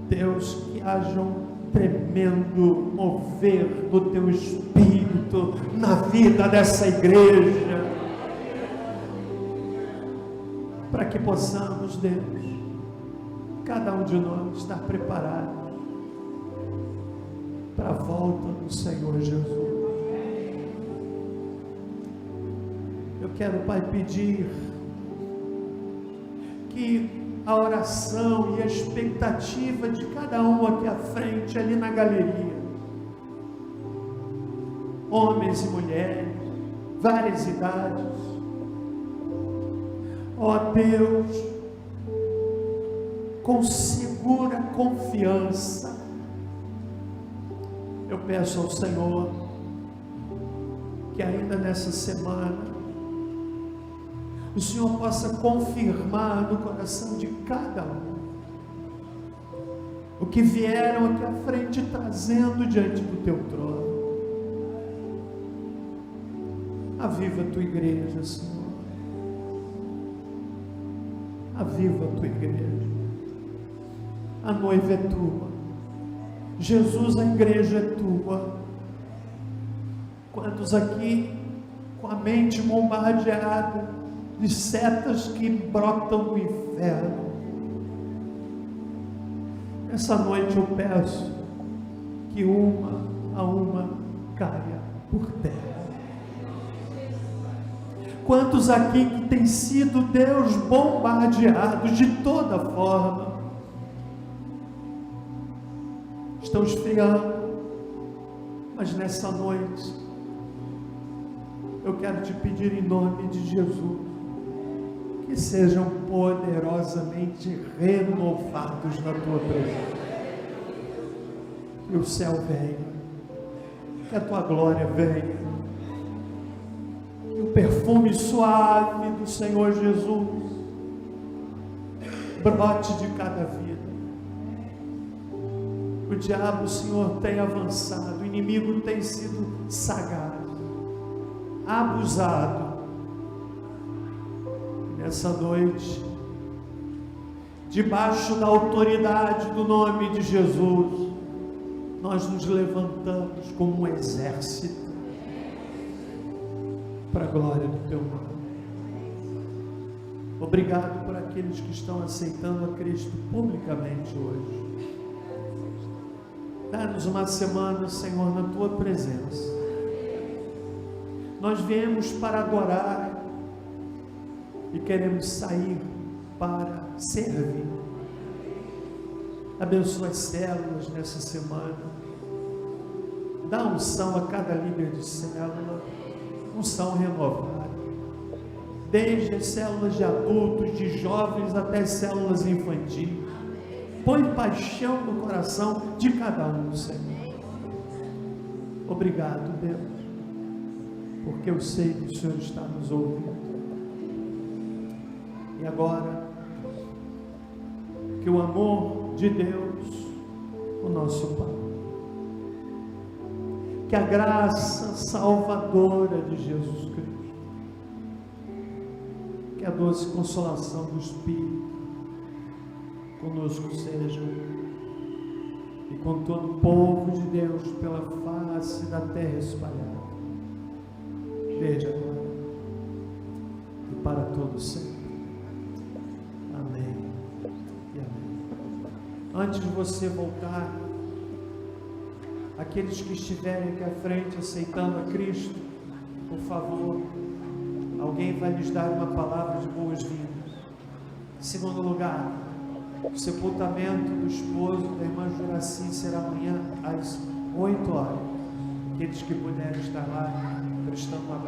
Deus, que haja um tremendo mover do Teu Espírito na vida dessa igreja, para que possamos, Deus, cada um de nós estar preparado para a volta do Senhor Jesus. Eu quero, Pai, pedir que a oração e a expectativa de cada um aqui à frente, ali na galeria, homens e mulheres, várias idades, ó Deus, com segura confiança, eu peço ao Senhor que ainda nessa semana o Senhor possa confirmar no coração de cada um o que vieram aqui à frente trazendo diante do Teu trono. Aviva a Tua igreja, Senhor. Aviva a Tua igreja. A noiva é Tua. Jesus, a igreja é Tua. Quantos aqui com a mente bombardeada de setas que brotam do inferno, essa noite eu peço que uma a uma caia por terra. Quantos aqui que têm sido, Deus, bombardeados de toda forma, estão esfriando, mas nessa noite eu quero te pedir em nome de Jesus que sejam poderosamente renovados na Tua presença. Que o céu venha, que a Tua glória venha, que o perfume suave do Senhor Jesus brote de cada vida. O diabo, Senhor, tem avançado, o inimigo tem sido sagaz, abusado. Nessa noite, debaixo da autoridade do nome de Jesus, nós nos levantamos como um exército para a glória do Teu nome. Obrigado por aqueles que estão aceitando a Cristo publicamente hoje. Dá-nos uma semana, Senhor, na Tua presença. Nós viemos para adorar, e queremos sair para servir. Abençoa as células nessa semana. Dá unção a cada líder de célula, unção renovada. Desde as células de adultos, de jovens até as células infantis. Põe paixão no coração de cada um, Senhor. Obrigado, Deus, porque eu sei que o Senhor está nos ouvindo. E agora, que o amor de Deus, o nosso Pai, que a graça salvadora de Jesus Cristo, que a doce consolação do Espírito conosco seja, e com todo o povo de Deus pela face da terra espalhada, desde agora e para todo sempre. Amém e amém. Antes de você voltar, aqueles que estiverem aqui à frente aceitando a Cristo, por favor, alguém vai lhes dar uma palavra de boas-vindas. Em segundo lugar, o sepultamento do esposo da irmã Juraci será amanhã às 8 horas. Aqueles que puderem estar lá, prestando uma